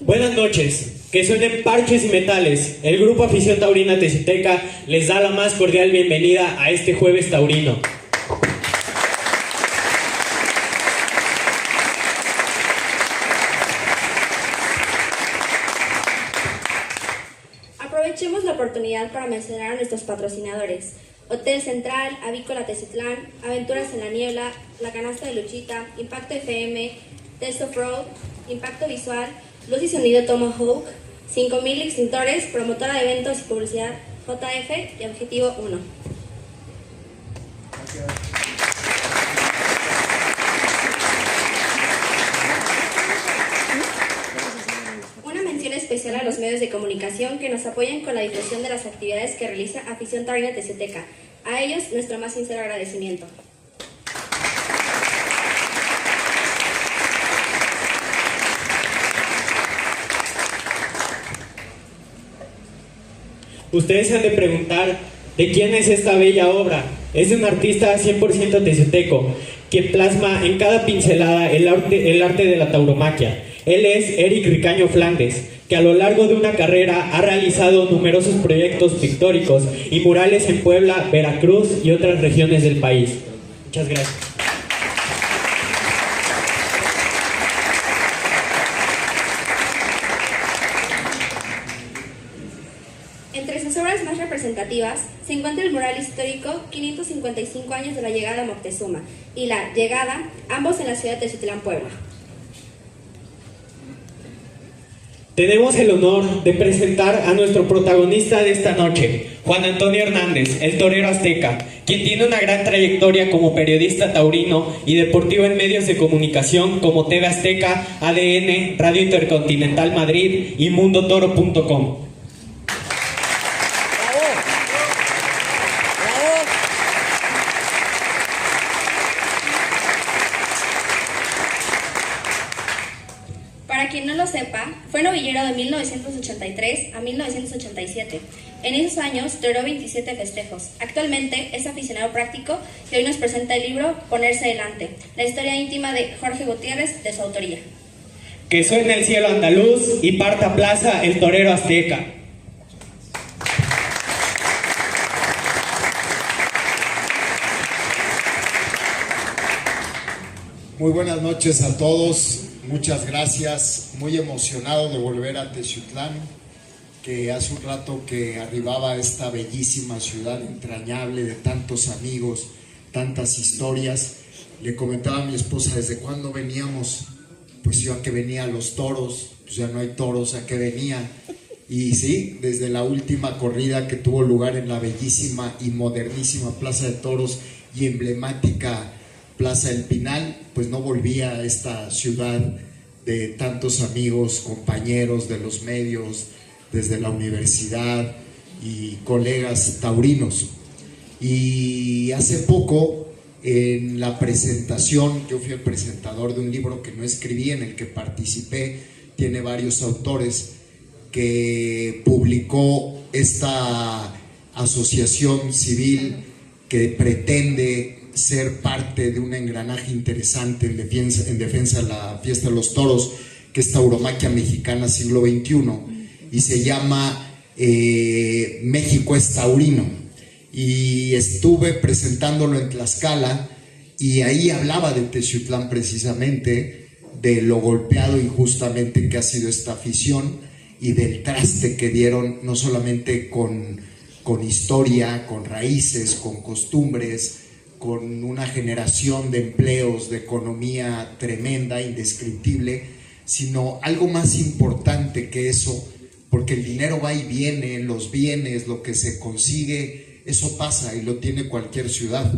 Buenas noches, que suenen parches y metales. El Grupo Afición Taurina Teciuteca les da la más cordial bienvenida a este jueves taurino. Aprovechemos la oportunidad para mencionar a nuestros patrocinadores: Hotel Central, Avícola Teciutlán, Aventuras en la Niebla, La Canasta de Luchita, Impacto FM, Test of Road, Impacto Visual, Luz y Sonido Tomahawk, 5000 Extintores, Promotora de Eventos y Publicidad JF y Objetivo 1. Una mención especial a los medios de comunicación que nos apoyan con la difusión de las actividades que realiza Afición Taurina Teciuteca. A ellos, nuestro más sincero agradecimiento. Ustedes se han de preguntar de quién es esta bella obra. Es de un artista 100% teciuteco que plasma en cada pincelada el arte de la tauromaquia. Él es Eric Ricaño Flandes, que a lo largo de una carrera ha realizado numerosos proyectos pictóricos y murales en Puebla, Veracruz y otras regiones del país. Muchas gracias. Entre sus obras más representativas se encuentra el mural histórico 555 años de la llegada a Moctezuma y la Llegada, ambos en la ciudad de Teciutlán, Puebla. Tenemos el honor de presentar a nuestro protagonista de esta noche, Juan Antonio Hernández, el torero azteca, quien tiene una gran trayectoria como periodista taurino y deportivo en medios de comunicación como TV Azteca, ADN, Radio Intercontinental Madrid y mundotoro.com. Para quien no lo sepa, fue novillero de 1983 a 1987. En esos años toreó 27 festejos. Actualmente es aficionado práctico y hoy nos presenta el libro Ponerse Delante, la historia íntima de Jorge Gutiérrez, de su autoría. Que suene el cielo andaluz y parta plaza el torero azteca. Muy buenas noches a todos. Muchas gracias, muy emocionado de volver a Teciutlán, que hace un rato que arribaba a esta bellísima ciudad entrañable de tantos amigos, tantas historias. Le comentaba a mi esposa desde cuándo veníamos, pues yo a que venía a los toros, pues ya no hay toros, a que venía. Y sí, desde la última corrida que tuvo lugar en la bellísima y modernísima Plaza de Toros y emblemática Plaza del Pinal, pues no volvía a esta ciudad de tantos amigos, compañeros de los medios, desde la universidad y colegas taurinos. Y hace poco, en la presentación, yo fui el presentador de un libro que no escribí, en el que participé, tiene varios autores, que publicó esta asociación civil que pretende ser parte de un engranaje interesante en defensa de la fiesta de los toros, que es Tauromaquia Mexicana Siglo XXI, y se llama México es Taurino. Y estuve presentándolo en Tlaxcala, y ahí hablaba de Teciutlán precisamente, de lo golpeado injustamente que ha sido esta afición, y del traste que dieron no solamente con historia, con raíces, con costumbres, con una generación de empleos, de economía tremenda, indescriptible, sino algo más importante que eso, porque el dinero va y viene, los bienes, lo que se consigue, eso pasa y lo tiene cualquier ciudad.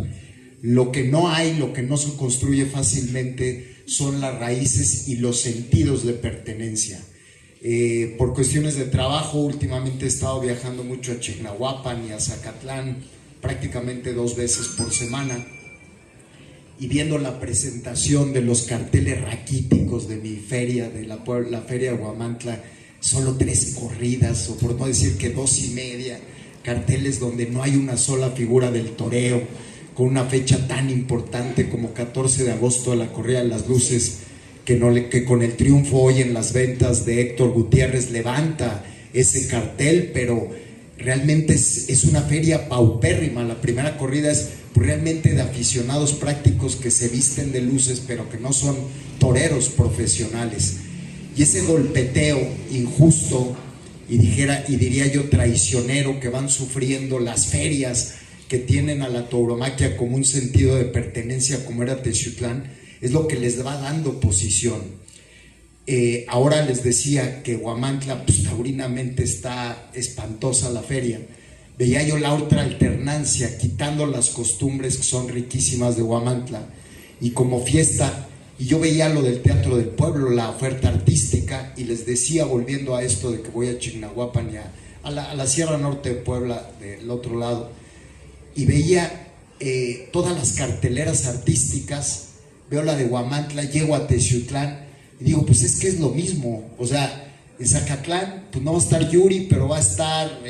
Lo que no hay, lo que no se construye fácilmente son las raíces y los sentidos de pertenencia. Por cuestiones de trabajo, últimamente he estado viajando mucho a Chignahuapan y a Zacatlán, prácticamente 2 veces por semana, y viendo la presentación de los carteles raquíticos de mi feria, de la feria de Huamantla, solo 3 corridas, o por no decir que 2 y media, carteles donde no hay una sola figura del toreo, con una fecha tan importante como 14 de agosto, la corrida de las luces, que con el triunfo hoy en las ventas de Héctor Gutiérrez levanta ese cartel, pero realmente es una feria paupérrima. La primera corrida es realmente de aficionados prácticos que se visten de luces, pero que no son toreros profesionales. Y ese golpeteo injusto y diría yo traicionero que van sufriendo las ferias que tienen a la tauromaquia como un sentido de pertenencia, como era Teciutlán, es lo que les va dando posición. Ahora les decía que Huamantla, pues taurinamente está espantosa la feria. Veía yo la otra alternancia, quitando las costumbres que son riquísimas de Huamantla, y como fiesta, y yo veía lo del Teatro del Pueblo, la oferta artística, y les decía, volviendo a esto de que voy a Chignahuapan y a la Sierra Norte de Puebla, del otro lado, y veía todas las carteleras artísticas, veo la de Huamantla, llego a Teciutlán, y digo, pues es que es lo mismo. O sea, en Zacatlán, pues no va a estar Yuri, pero va a estar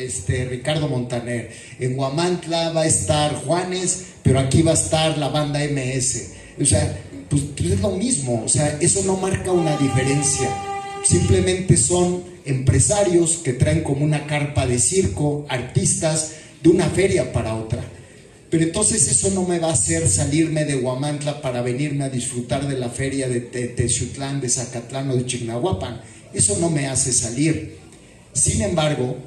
Ricardo Montaner. En Huamantla va a estar Juanes, pero aquí va a estar la banda MS. O sea, pues es lo mismo. O sea, eso no marca una diferencia. Simplemente son empresarios que traen como una carpa de circo, artistas, de una feria para otra. Pero entonces eso no me va a hacer salirme de Huamantla para venirme a disfrutar de la feria de Teciutlán, de Zacatlán o de Chignahuapan. Eso no me hace salir. Sin embargo,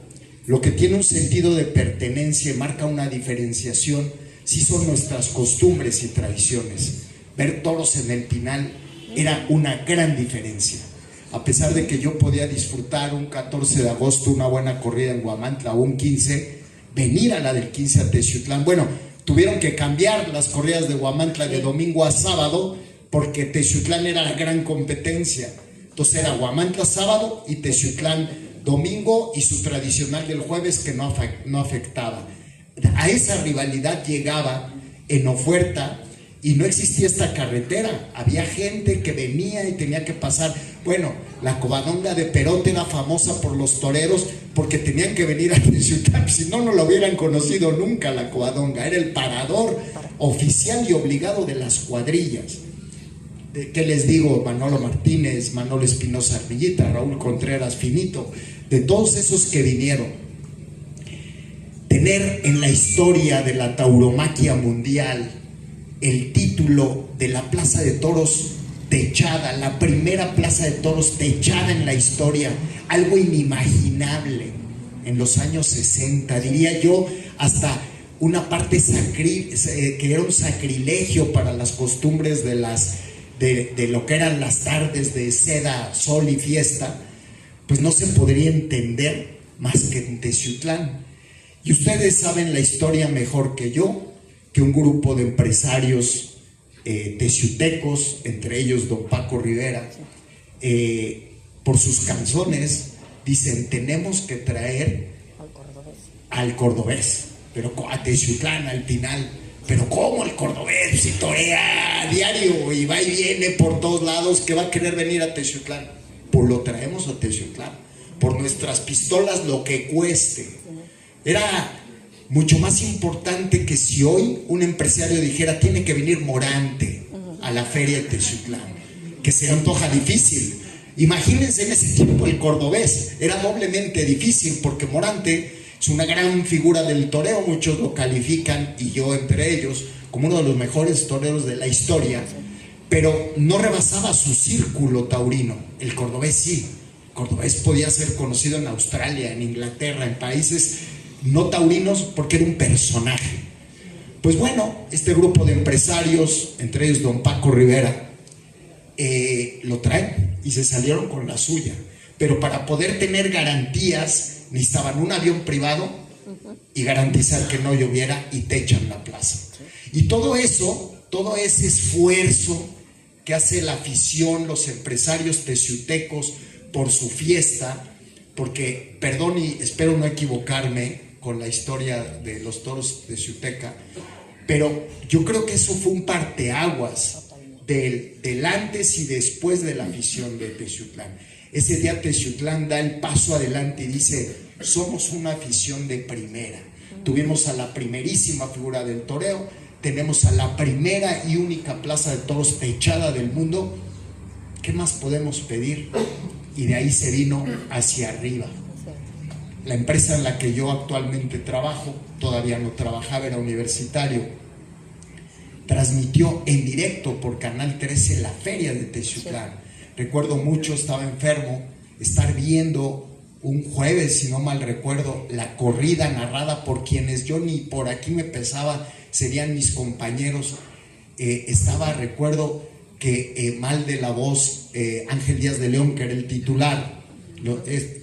lo que tiene un sentido de pertenencia y marca una diferenciación, sí son nuestras costumbres y tradiciones. Ver toros en el Pinal era una gran diferencia. A pesar de que yo podía disfrutar un 14 de agosto una buena corrida en Huamantla o un 15, venir a la del 15 a Teciutlán, bueno, tuvieron que cambiar las corridas de Huamantla de domingo a sábado porque Teciutlán era la gran competencia. Entonces era Huamantla sábado y Teciutlán domingo, y su tradicional del jueves que no afectaba. A esa rivalidad llegaba en oferta y no existía esta carretera. Había gente que venía y tenía que pasar. Bueno, la Covadonga de Perote era famosa por los toreros porque tenían que venir a Teciutlán. Si no, no lo hubieran conocido nunca la Covadonga. Era el parador oficial y obligado de las cuadrillas. ¿Qué les digo? Manolo Martínez, Manolo Espinosa Armillita, Raúl Contreras Finito, de todos esos que vinieron. Tener en la historia de la tauromaquia mundial el título de la Plaza de Toros techada, la primera Plaza de Toros techada en la historia, algo inimaginable en los años 60, diría yo, hasta una parte que era un sacrilegio para las costumbres de lo que eran las tardes de seda, sol y fiesta, pues no se podría entender más que en Teciutlán. Y ustedes saben la historia mejor que yo, que un grupo de empresarios teciutecos, entre ellos don Paco Rivera, por sus canzones, dicen, tenemos que traer al cordobés, pero a Teciutlán, al Pinal. Pero ¿cómo el cordobés? Si torea a diario y va y viene por todos lados, que va a querer venir a Teciutlán. Pues lo traemos a Teciutlán, por nuestras pistolas, lo que cueste. Era mucho más importante que si hoy un empresario dijera, tiene que venir Morante a la feria de Teciutlán, que se antoja difícil. Imagínense en ese tiempo el cordobés, era doblemente difícil, porque Morante es una gran figura del toreo, muchos lo califican, y yo entre ellos, como uno de los mejores toreros de la historia, pero no rebasaba su círculo taurino. El cordobés sí, el cordobés podía ser conocido en Australia, en Inglaterra, en países no taurinos, porque era un personaje. Pues bueno, este grupo de empresarios, entre ellos don Paco Rivera, lo traen y se salieron con la suya. Pero para poder tener garantías necesitaban un avión privado y garantizar que no lloviera, y techan la plaza. Y todo eso, todo ese esfuerzo que hace la afición, los empresarios teciutecos por su fiesta, porque, perdón y espero no equivocarme con la historia de los toros de Teciuteca, pero yo creo que eso fue un parteaguas del antes y después de la afición de Teciutlán. Ese día Teciutlán da el paso adelante y dice, somos una afición de primera. Tuvimos a la primerísima figura del toreo, tenemos a la primera y única plaza de toros techada del mundo, ¿qué más podemos pedir? Y de ahí se vino hacia arriba. La empresa en la que yo actualmente trabajo, todavía no trabajaba, era universitario, transmitió en directo por Canal 13 la feria de Teciutlán. Recuerdo mucho, estaba enfermo, estar viendo un jueves, si no mal recuerdo, la corrida narrada por quienes yo ni por aquí me pensaba serían mis compañeros. Recuerdo que mal de la voz, Ángel Díaz de León, que era el titular.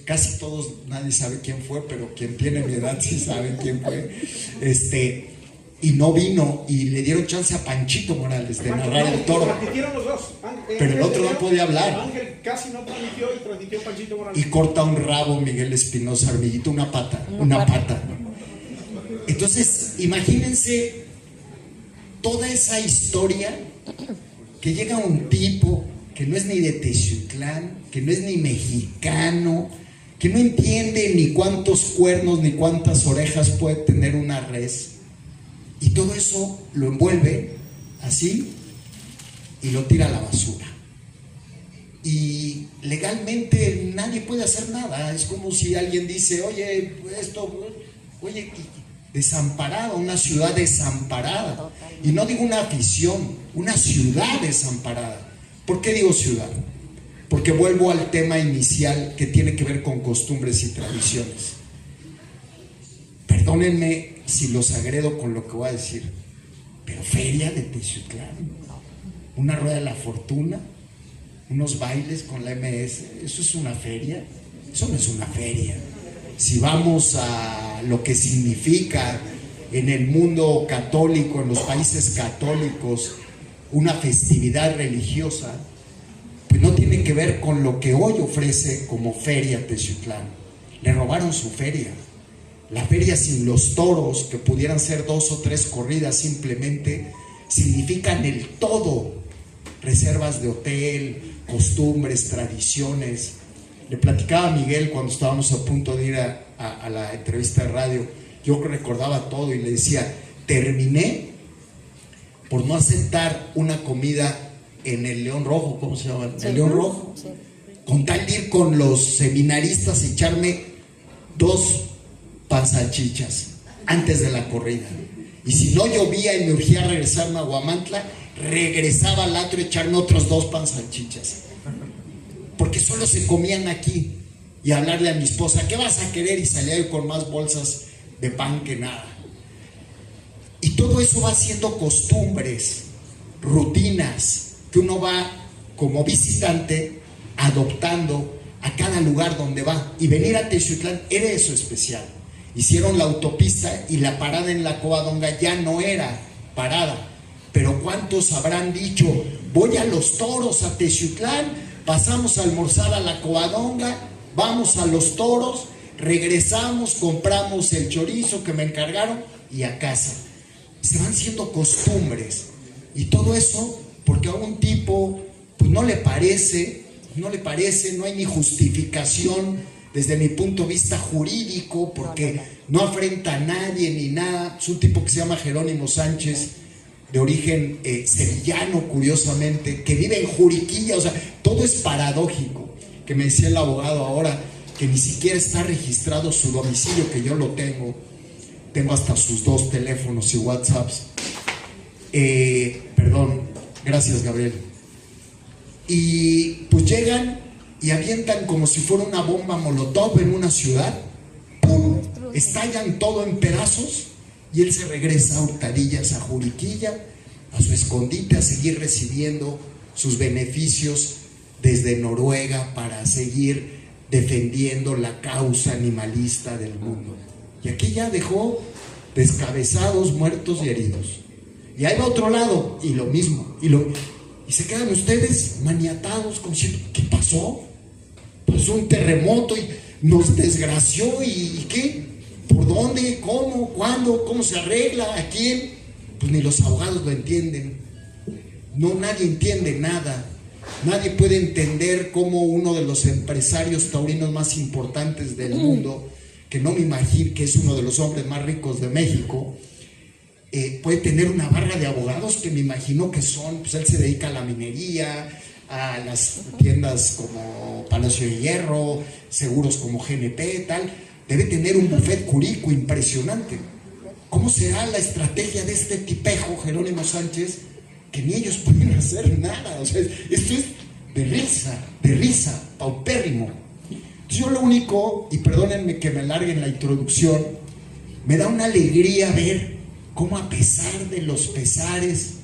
Casi todos, nadie sabe quién fue, pero quien tiene mi edad sí sabe quién fue. Y no vino, y le dieron chance a Panchito Morales de narrar el toro. Transmitieron los dos. Pero el otro no podía hablar. Ángel casi no transmitió y transmitió Panchito Morales. Y corta un rabo Miguel Espinosa Armillito, una pata. Entonces, imagínense toda esa historia, que llega un tipo que no es ni de Teciutlán, que no es ni mexicano, que no entiende ni cuántos cuernos ni cuántas orejas puede tener una res, y todo eso lo envuelve así y lo tira a la basura. Y legalmente nadie puede hacer nada. Es como si alguien dice, oye, desamparada, una ciudad desamparada. Y no digo una afición, una ciudad desamparada. ¿Por qué digo ciudad? Porque vuelvo al tema inicial que tiene que ver con costumbres y tradiciones. Perdónenme si los agredo con lo que voy a decir, pero feria de Teciutlán, una rueda de la fortuna, unos bailes con la MS, ¿eso es una feria? Eso no es una feria. Si vamos a lo que significa en el mundo católico, en los países católicos, una festividad religiosa, pues no tiene que ver con lo que hoy ofrece como feria Teciutlán. Le robaron su feria. La feria sin los toros, que pudieran ser 2 o 3 corridas simplemente, significan el todo. Reservas de hotel, costumbres, tradiciones. Le platicaba a Miguel cuando estábamos a punto de ir a la entrevista de radio, yo recordaba todo y le decía, terminé por no aceptar una comida en el León Rojo, ¿cómo se llama? El León Rojo. Sí. Con tal de ir con los seminaristas y echarme 2 pansalchichas antes de la corrida. Y si no llovía y me urgía a regresarme a Huamantla, regresaba al atrio a echarme otros 2 pansalchichas. Porque solo se comían aquí. Y hablarle a mi esposa, ¿qué vas a querer? Y salía yo con más bolsas de pan que nada. Y todo eso va siendo costumbres, rutinas, que uno va como visitante adoptando a cada lugar donde va. Y venir a Teciutlán era eso especial. Hicieron la autopista y la parada en la Covadonga ya no era parada. Pero ¿cuántos habrán dicho, voy a los toros a Teciutlán, pasamos a almorzar a la Covadonga, vamos a los toros, regresamos, compramos el chorizo que me encargaron y a casa? Se van siendo costumbres. Y todo eso porque a un tipo pues no le parece, no hay ni justificación desde mi punto de vista jurídico, porque no afrenta a nadie ni nada. Es un tipo que se llama Jerónimo Sánchez, de origen sevillano, curiosamente, que vive en Juriquilla. O sea, todo es paradójico. Que me decía el abogado ahora que ni siquiera está registrado su domicilio, que yo lo tengo hasta sus 2 teléfonos y WhatsApps. Perdón, gracias Gabriel. Y pues llegan y avientan como si fuera una bomba molotov en una ciudad, ¡pum!, estallan todo en pedazos y él se regresa a Hurtadillas, a Juriquilla, a su escondite, a seguir recibiendo sus beneficios desde Noruega para seguir defendiendo la causa animalista del mundo. Y aquí ya dejó descabezados, muertos y heridos. Y ahí va otro lado, y lo mismo, y se quedan ustedes maniatados, como diciendo, ¿qué pasó? Pues un terremoto y nos desgració, ¿y qué? ¿Por dónde? ¿Cómo? ¿Cuándo? ¿Cómo se arregla? ¿A quién? Pues ni los abogados lo entienden. No, nadie entiende nada. Nadie puede entender cómo uno de los empresarios taurinos más importantes del mundo, que no me imagino que es uno de los hombres más ricos de México, puede tener una barra de abogados que me imagino que son, pues él se dedica a la minería, a las tiendas como Palacio de Hierro, seguros como GNP, tal. Debe tener un buffet jurídico impresionante. ¿Cómo será la estrategia de este tipejo, Jerónimo Sánchez, que ni ellos pueden hacer nada? O sea, esto es de risa, paupérrimo. Entonces yo lo único, y perdónenme que me alargue en la introducción, me da una alegría ver cómo a pesar de los pesares,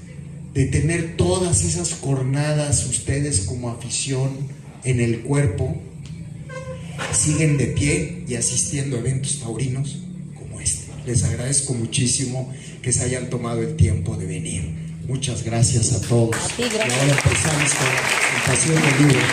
de tener todas esas jornadas ustedes como afición en el cuerpo, siguen de pie y asistiendo a eventos taurinos como este. Les agradezco muchísimo que se hayan tomado el tiempo de venir. Muchas gracias a todos. Y ahora empezamos con la presentación del libro.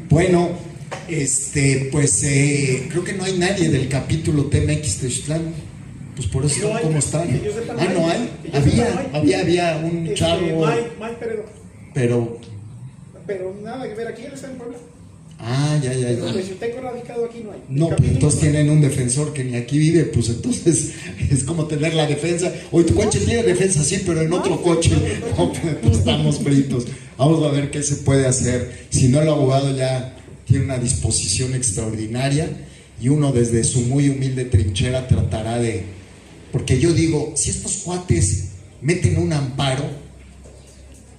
Bueno, pues creo que no hay nadie del capítulo TMX Teciutlán. Pues por eso están como están. No hay. Había un chavo. Mike Peredo. Pero nada que ver, aquí él está en Puebla. Ya. Los teciutecos radicados aquí no hay. No, pues entonces tienen un defensor que ni aquí vive, pues entonces es como tener la defensa. Hoy tu coche tiene defensa, sí, pero en otro coche. No, pues estamos fritos. Vamos a ver qué se puede hacer. Si no, el abogado ya tiene una disposición extraordinaria y uno desde su muy humilde trinchera tratará de... Porque yo digo, si estos cuates meten un amparo,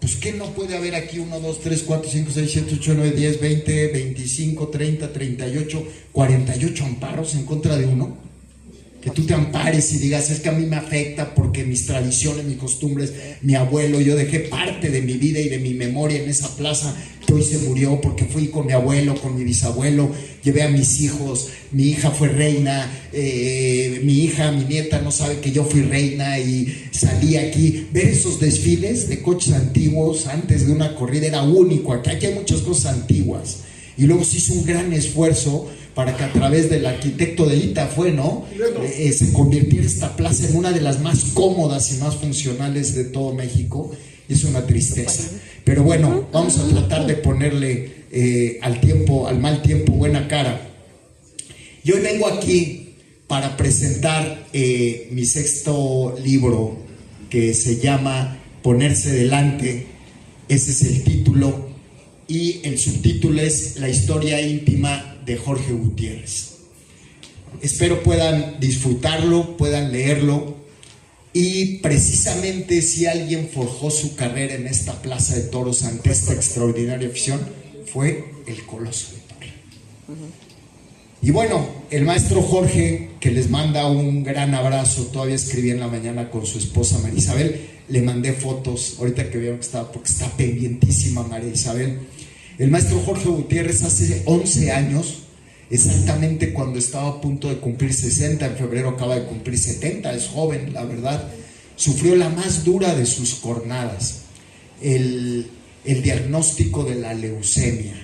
pues ¿qué no puede haber aquí? 1, 2, 3, 4, 5, 6, 7, 8, 9, 10, 20, 25, 30, 38, 48 amparos en contra de uno. Que tú te ampares y digas, es que a mí me afecta porque mis tradiciones, mis costumbres, mi abuelo, yo dejé parte de mi vida y de mi memoria en esa plaza que hoy se murió porque fui con mi abuelo, con mi bisabuelo, llevé a mis hijos, mi hija fue reina, mi nieta no sabe que yo fui reina y salí aquí. Ver esos desfiles de coches antiguos antes de una corrida era único. Aquí hay muchas cosas antiguas. Y luego se hizo un gran esfuerzo para que a través del arquitecto de Ita se convirtiera esta plaza en una de las más cómodas y más funcionales de todo México. Es una tristeza. Pero bueno, vamos a tratar de ponerle al mal tiempo buena cara. Y hoy vengo aquí para presentar mi sexto libro, que se llama Ponerse Delante. Ese es el título. Y el subtítulo es La historia íntima de Jorge Gutiérrez. Espero puedan disfrutarlo, puedan leerlo. Y precisamente si alguien forjó su carrera en esta plaza de toros ante esta extraordinaria afición, fue el Coloso de Torreón. Y bueno, el maestro Jorge, que les manda un gran abrazo, todavía escribí en la mañana con su esposa María Isabel, le mandé fotos, ahorita que vieron que estaba, porque está pendientísima María Isabel. El maestro Jorge Gutiérrez hace 11 años, exactamente cuando estaba a punto de cumplir 60, en febrero acaba de cumplir 70, es joven, la verdad, sufrió la más dura de sus jornadas, el diagnóstico de la leucemia.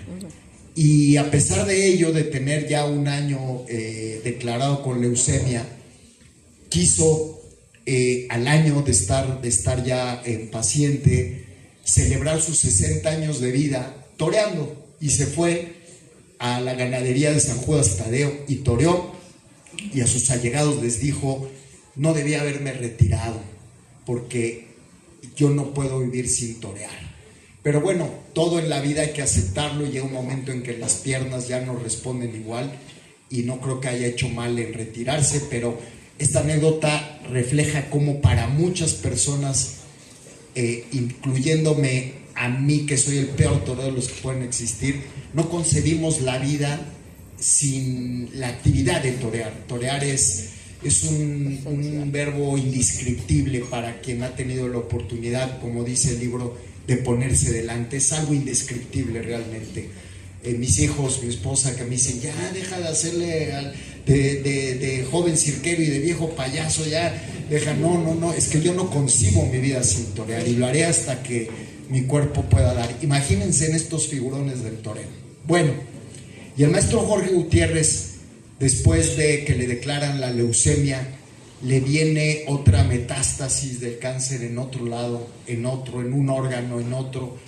Y a pesar de ello, de tener ya un año declarado con leucemia, quiso al año de estar ya paciente, celebrar sus 60 años de vida toreando, y se fue a la ganadería de San Judas Tadeo y toreó, y a sus allegados les dijo: no debía haberme retirado porque yo no puedo vivir sin torear. Pero bueno, todo en la vida hay que aceptarlo, y llega un momento en que las piernas ya no responden igual, y no creo que haya hecho mal en retirarse. Pero esta anécdota refleja cómo para muchas personas, incluyéndome a mí, que soy el peor torero de los que pueden existir, no concebimos la vida sin la actividad de torear. Torear es un verbo indescriptible para quien ha tenido la oportunidad, como dice el libro, de ponerse delante. Es algo indescriptible realmente. Mis hijos, mi esposa, que me dicen: ya deja de hacerle de joven cirquero y de viejo payaso, ya deja. No, es que yo no concibo mi vida sin torear, y lo haré hasta que mi cuerpo pueda dar. Imagínense en estos figurones del toreo. Bueno, y el maestro Jorge Gutiérrez, después de que le declaran la leucemia, le viene otra metástasis del cáncer en otro lado, en otro, en un órgano, en otro.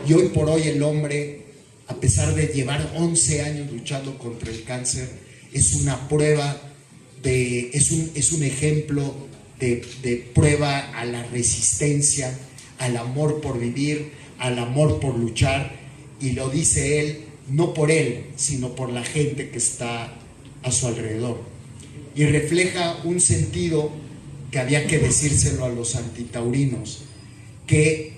Y hoy por hoy el hombre, a pesar de llevar 11 años luchando contra el cáncer, es una prueba es un ejemplo de prueba a la resistencia, al amor por vivir, al amor por luchar, y lo dice él, no por él, sino por la gente que está a su alrededor. Y refleja un sentido que había que decírselo a los antitaurinos, que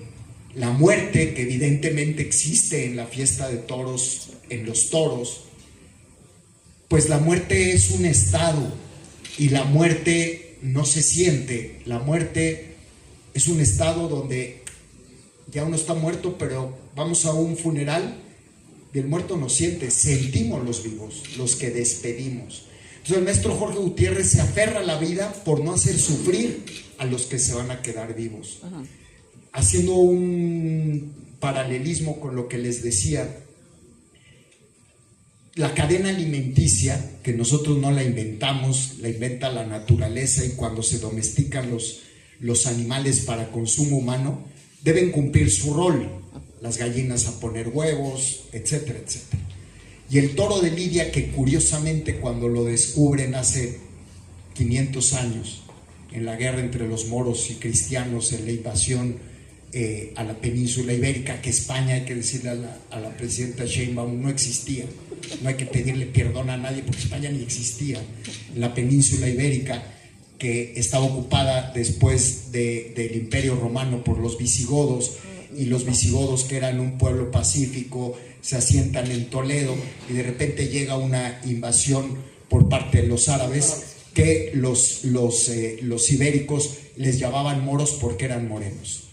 la muerte que evidentemente existe en la fiesta de toros, en los toros, pues la muerte es un estado, y la muerte no se siente. La muerte es un estado donde ya uno está muerto, pero vamos a un funeral y el muerto no siente, sentimos los vivos, los que despedimos. Entonces el maestro Jorge Gutiérrez se aferra a la vida por no hacer sufrir a los que se van a quedar vivos. Ajá. Haciendo un paralelismo con lo que les decía, la cadena alimenticia, que nosotros no la inventamos, la inventa la naturaleza, y cuando se domestican los animales para consumo humano, deben cumplir su rol. Las gallinas a poner huevos, etcétera, etcétera. Y el toro de Lidia, que curiosamente cuando lo descubren hace 500 años, en la guerra entre los moros y cristianos, en la invasión a la península ibérica, que España, hay que decirle a la presidenta Sheinbaum, no existía. No hay que pedirle perdón a nadie porque España ni existía. La península ibérica, que estaba ocupada después del Imperio Romano por los visigodos, y los visigodos, que eran un pueblo pacífico, se asientan en Toledo, y de repente llega una invasión por parte de los árabes, que los ibéricos les llamaban moros porque eran morenos.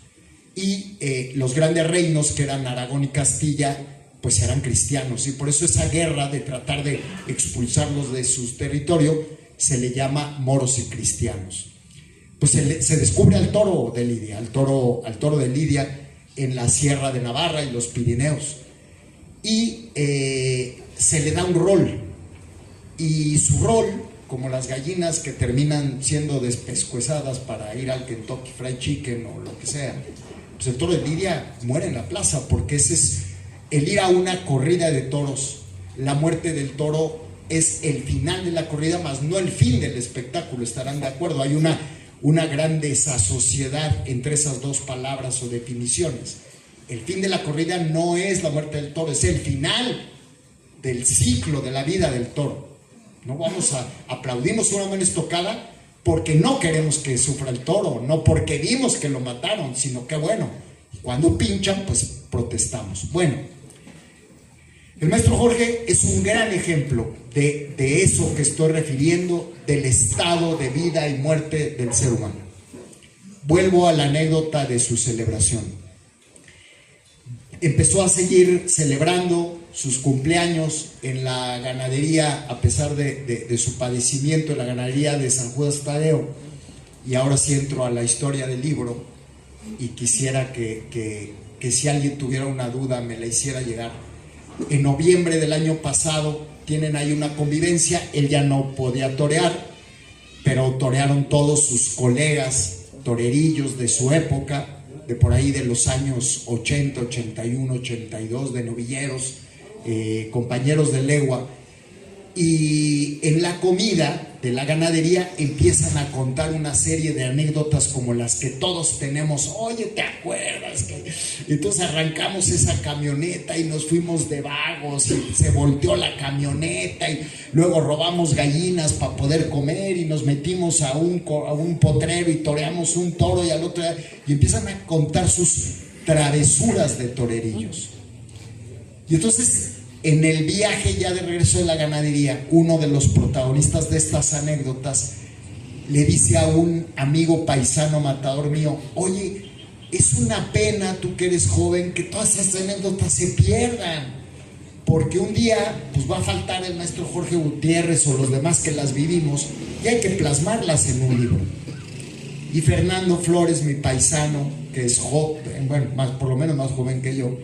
Y los grandes reinos, que eran Aragón y Castilla, pues eran cristianos, y por eso esa guerra de tratar de expulsarlos de su territorio se le llama moros y cristianos. Pues se descubre al toro de Lidia, al toro de Lidia, en la Sierra de Navarra y los Pirineos, y se le da un rol, y su rol, como las gallinas que terminan siendo despescuezadas para ir al Kentucky Fried Chicken o lo que sea, pues el toro de Lidia muere en la plaza, porque ese es el ir a una corrida de toros. La muerte del toro es el final de la corrida, más no el fin del espectáculo, estarán de acuerdo. Hay una gran desasociedad entre esas dos palabras o definiciones. El fin de la corrida no es la muerte del toro, es el final del ciclo de la vida del toro. No vamos a aplaudimos una buena estocada porque no queremos que sufra el toro, no porque vimos que lo mataron, sino que bueno, cuando pinchan, pues protestamos. Bueno, el maestro Jorge es un gran ejemplo de eso que estoy refiriendo, del estado de vida y muerte del ser humano. Vuelvo a la anécdota de su celebración. Empezó a seguir celebrando sus cumpleaños en la ganadería, a pesar de su padecimiento, en la ganadería de San Judas Tadeo. Y ahora sí entro a la historia del libro, y quisiera que si alguien tuviera una duda me la hiciera llegar. En noviembre del año pasado tienen ahí una convivencia. Él ya no podía torear, pero torearon todos sus colegas torerillos de su época, de por ahí de los años 80, 81, 82, de novilleros, compañeros de legua. Y en la comida de la ganadería empiezan a contar una serie de anécdotas como las que todos tenemos. Oye, ¿te acuerdas? Entonces arrancamos esa camioneta y nos fuimos de vagos y se volteó la camioneta, y luego robamos gallinas para poder comer y nos metimos a un potrero y toreamos un toro, y al otro día, y empiezan a contar sus travesuras de torerillos. Y entonces, en el viaje ya de regreso de la ganadería, uno de los protagonistas de estas anécdotas le dice a un amigo paisano matador mío: oye, es una pena, tú que eres joven, que todas esas anécdotas se pierdan, porque un día pues va a faltar el maestro Jorge Gutiérrez o los demás que las vivimos, y hay que plasmarlas en un libro. Y Fernando Flores, mi paisano, que es joven, bueno, por lo menos más joven que yo,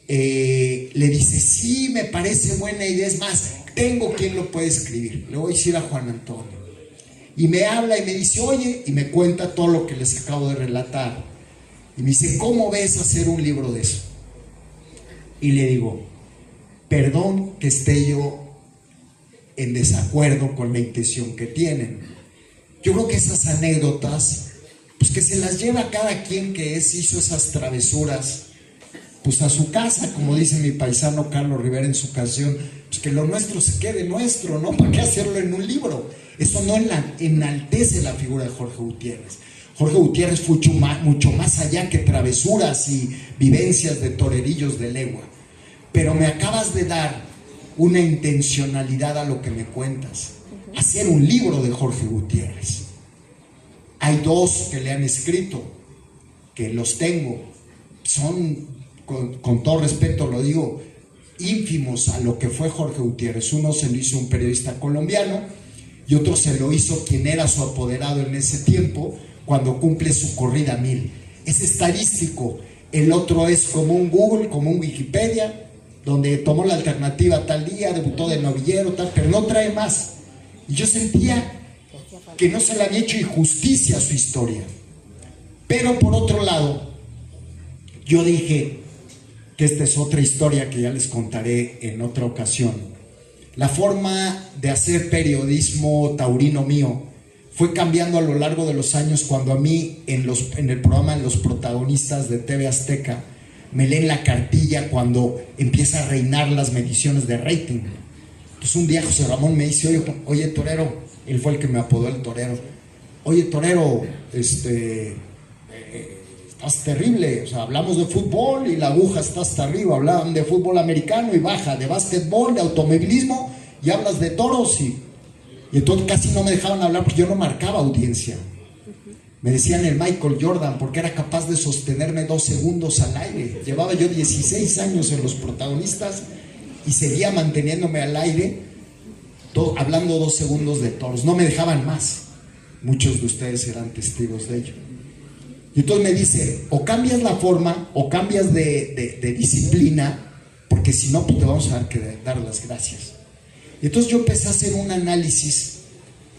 le dice: sí, me parece buena idea, es más, tengo quien lo puede escribir, le voy a decir a Juan Antonio. Y me habla y me dice, oye, y me cuenta todo lo que les acabo de relatar. Y me dice, ¿cómo ves hacer un libro de eso? Y le digo, perdón que esté yo en desacuerdo con la intención que tienen. Yo creo que esas anécdotas, pues que se las lleva cada quien que hizo esas travesuras, pues a su casa, como dice mi paisano Carlos Rivera en su canción, pues que lo nuestro se quede nuestro, ¿no? ¿Para qué hacerlo en un libro? Eso no enaltece la figura de Jorge Gutiérrez. Jorge Gutiérrez fue mucho más allá que travesuras y vivencias de torerillos de legua. Pero me acabas de dar una intencionalidad a lo que me cuentas. Hacer un libro de Jorge Gutiérrez. Hay dos que le han escrito, que los tengo. Son, con todo respeto lo digo, ínfimos a lo que fue Jorge Gutiérrez. Uno se lo hizo un periodista colombiano y otro se lo hizo quien era su apoderado en ese tiempo, cuando cumple su corrida 1000. Es estadístico. El otro es como un Google, como un Wikipedia, donde tomó la alternativa tal día, debutó de novillero, tal, pero no trae más. Y yo sentía que no se le había hecho injusticia a su historia. Pero por otro lado, yo dije que esta es otra historia que ya les contaré en otra ocasión. La forma de hacer periodismo taurino mío fue cambiando a lo largo de los años, cuando a mí en el programa Los Protagonistas de TV Azteca me leen la cartilla cuando empieza a reinar las mediciones de rating. Pues un día José Ramón me dice, oye torero, él fue el que me apodó el torero, oye torero, estás terrible, o sea, hablamos de fútbol y la aguja está hasta arriba, hablaban de fútbol americano y baja, de básquetbol, de automovilismo, y hablas de toros y entonces casi no me dejaban hablar porque yo no marcaba audiencia. Me decían el Michael Jordan porque era capaz de sostenerme 2 segundos al aire. Llevaba yo 16 años en Los Protagonistas y seguía manteniéndome al aire, hablando 2 segundos de toros. No me dejaban más. Muchos de ustedes eran testigos de ello. Y entonces me dice, o cambias la forma o cambias de disciplina, porque si no, pues te vamos a dar las gracias. Y entonces yo empecé a hacer un análisis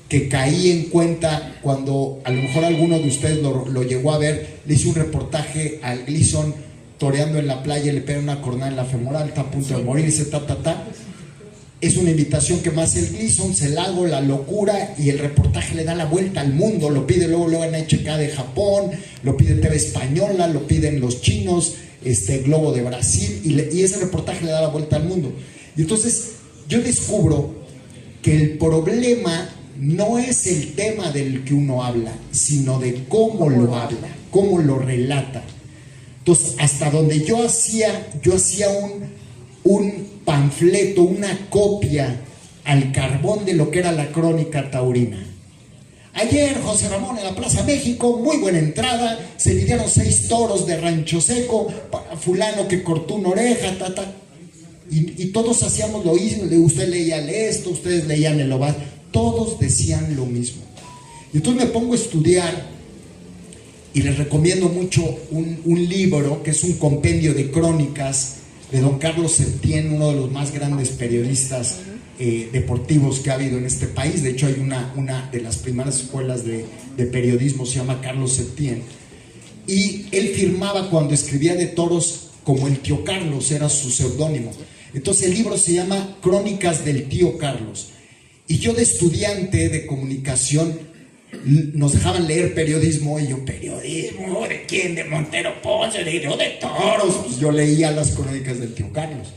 que caí en cuenta cuando a lo mejor alguno de ustedes lo llegó a ver. Le hice un reportaje al Gleason toreando en la playa, le pega una cornada en la femoral, está a punto de morir, dice Es una invitación que me hace el Gleason, se la hago, la locura, y el reportaje le da la vuelta al mundo. Lo pide luego en HK de Japón, lo pide TV Española, lo piden los chinos, Globo de Brasil, y ese reportaje le da la vuelta al mundo. Y entonces yo descubro que el problema no es el tema del que uno habla, sino de cómo lo habla, cómo lo relata. Entonces, hasta donde yo hacía un panfleto, una copia al carbón de lo que era la crónica taurina. Ayer, José Ramón, en la Plaza México, muy buena entrada, se lidiaron 6 toros de Rancho Seco, para fulano que cortó una oreja, y todos hacíamos lo mismo. Usted leía esto, ustedes leían el oval, todos decían lo mismo. Y entonces me pongo a estudiar y les recomiendo mucho un libro que es un compendio de crónicas de don Carlos Septién, uno de los más grandes periodistas deportivos que ha habido en este país. De hecho, hay una de las primeras escuelas de periodismo, se llama Carlos Septién, y él firmaba cuando escribía de toros como el tío Carlos, era su seudónimo. Entonces el libro se llama Crónicas del tío Carlos. Y yo, de estudiante de comunicación, nos dejaban leer periodismo, y yo, ¿periodismo? ¿De quién? ¿De Montero Ponce? ¿De toros? Pues yo leía las crónicas del tío Carlos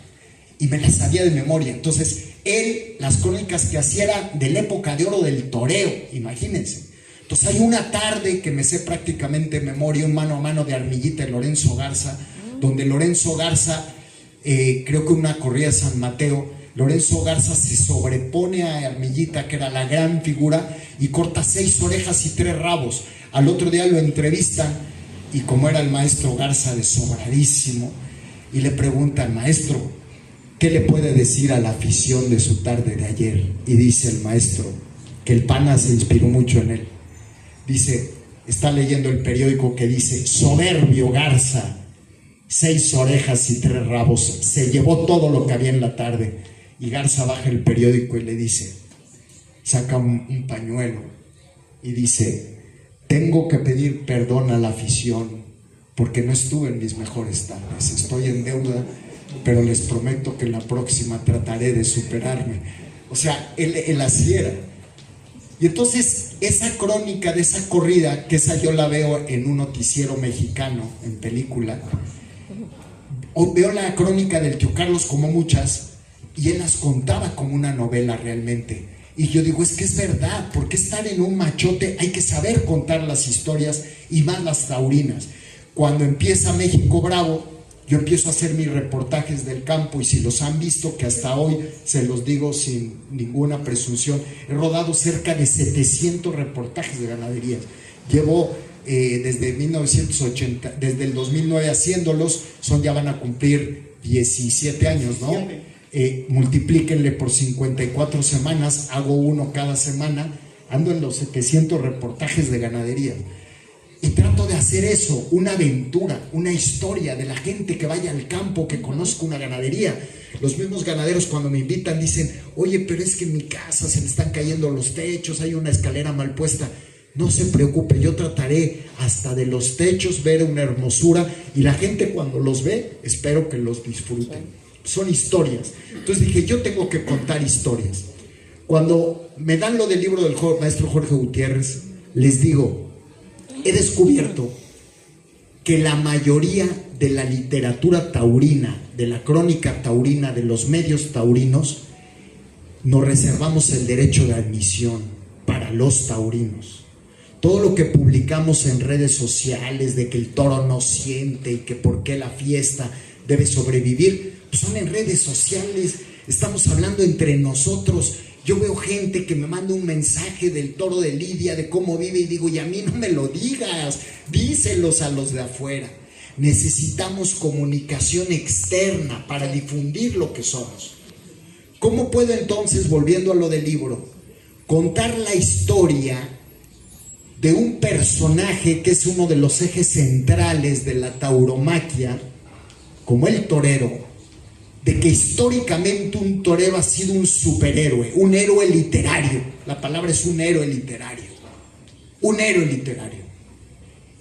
y me las sabía de memoria. Entonces él, las crónicas que hacía eran de la época de oro del toreo, imagínense. Entonces hay una tarde que me sé prácticamente de memoria, un mano a mano de Armillita y Lorenzo Garza, donde Lorenzo Garza, creo que una corrida de San Mateo, Lorenzo Garza se sobrepone a Armillita, que era la gran figura, y corta 6 orejas y 3 rabos. Al otro día lo entrevistan, y como era el maestro Garza de sobradísimo, y le preguntan, maestro, ¿qué le puede decir a la afición de su tarde de ayer? Y dice el maestro, que el pana se inspiró mucho en él. Dice, está leyendo el periódico que dice, soberbio Garza, 6 orejas y 3 rabos, se llevó todo lo que había en la tarde. Y Garza baja el periódico y le dice, saca un pañuelo y dice: tengo que pedir perdón a la afición porque no estuve en mis mejores tardes, estoy en deuda, pero les prometo que en la próxima trataré de superarme. O sea, él así era. Y entonces esa crónica de esa corrida, que esa yo la veo en un noticiero mexicano, en película, o veo la crónica del tío Carlos como muchas, y él las contaba como una novela realmente. Y yo digo, es que es verdad, porque estar en un machote hay que saber contar las historias, y más las taurinas. Cuando empieza México Bravo, yo empiezo a hacer mis reportajes del campo, y si los han visto, que hasta hoy se los digo sin ninguna presunción, he rodado cerca de 700 reportajes de ganaderías. Llevo desde 1980, desde el 2009 haciéndolos, ya van a cumplir 17 años, ¿no? Multiplíquenle por 54 semanas, hago uno cada semana, ando en los 700 reportajes de ganaderías. Y trato de hacer eso, una aventura, una historia de la gente que vaya al campo, que conozca una ganadería. Los mismos ganaderos cuando me invitan dicen: oye, pero es que en mi casa se le están cayendo los techos, hay una escalera mal puesta. No se preocupe, yo trataré hasta de los techos ver una hermosura, y la gente cuando los ve, espero que los disfruten. Son historias. Entonces dije, yo tengo que contar historias. Cuando me dan lo del libro del maestro Jorge Gutiérrez, les digo: he descubierto que la mayoría de la literatura taurina, de la crónica taurina, de los medios taurinos, nos reservamos el derecho de admisión para los taurinos. Todo lo que publicamos en redes sociales de que el toro no siente y que por qué la fiesta debe sobrevivir, pues son en redes sociales, estamos hablando entre nosotros. Yo veo gente que me manda un mensaje del toro de Lidia, de cómo vive, y digo, y a mí no me lo digas, díselos a los de afuera. Necesitamos comunicación externa para difundir lo que somos. ¿Cómo puedo entonces, volviendo a lo del libro, contar la historia de un personaje que es uno de los ejes centrales de la tauromaquia, como el torero? De que históricamente un torero ha sido un superhéroe, un héroe literario. La palabra es un héroe literario. Un héroe literario.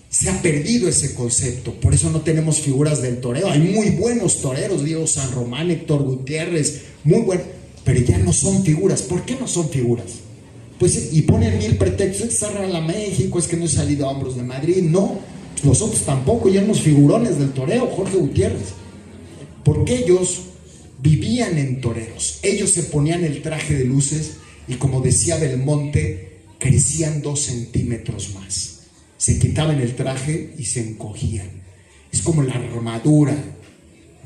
Se ha perdido ese concepto, por eso no tenemos figuras del torero. Hay muy buenos toreros, Diego San Román, Héctor Gutiérrez, muy buenos, pero ya no son figuras. ¿Por qué no son figuras? Pues, y ponen mil pretextos: es que la México, es que no he salido a Hombros de Madrid. No, nosotros tampoco, ya unos figurones del toreo, Jorge Gutiérrez. Porque ellos vivían en toreros, ellos se ponían el traje de luces y, como decía Belmonte, crecían 2 centímetros más. Se quitaban el traje y se encogían. Es como la armadura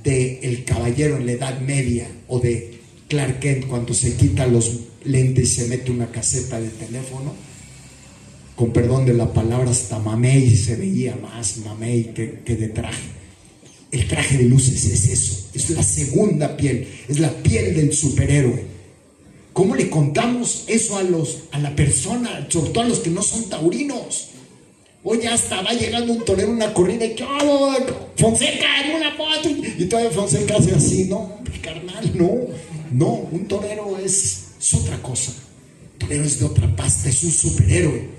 del caballero en la Edad Media, o de Clark Kent cuando se quita los lentes y se mete una caseta de teléfono. Con perdón de la palabra, hasta mamey se veía más mamey que de traje. El traje de luces es eso, es la segunda piel, es la piel del superhéroe. ¿Cómo le contamos eso a la persona, sobre todo a los que no son taurinos? Oye, hasta va llegando un torero, una corrida, y ¡oh, Fonseca, en una foto! Y todavía Fonseca hace así. No, carnal, no, un torero es otra cosa. Un torero es de otra pasta, es un superhéroe.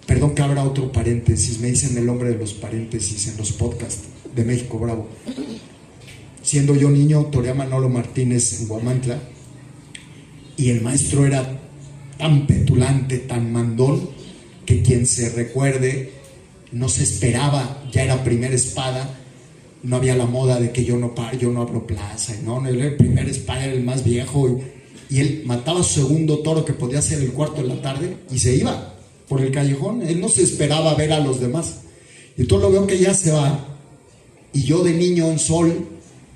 Perdón que abra otro paréntesis, me dicen el hombre de los paréntesis en los podcasts de México Bravo. Siendo yo niño, toreé a Manolo Martínez en Huamantla, y el maestro era tan petulante, tan mandón, que quien se recuerde, no se esperaba, ya era primera espada, no había la moda de que yo no hablo plaza, no, él era el primer espada, era el más viejo, y él mataba su segundo toro, que podía ser el 4 de la tarde, y se iba por el callejón. Él no se esperaba ver a los demás, y todo lo veo que ya se va. Y yo, de niño en Sol,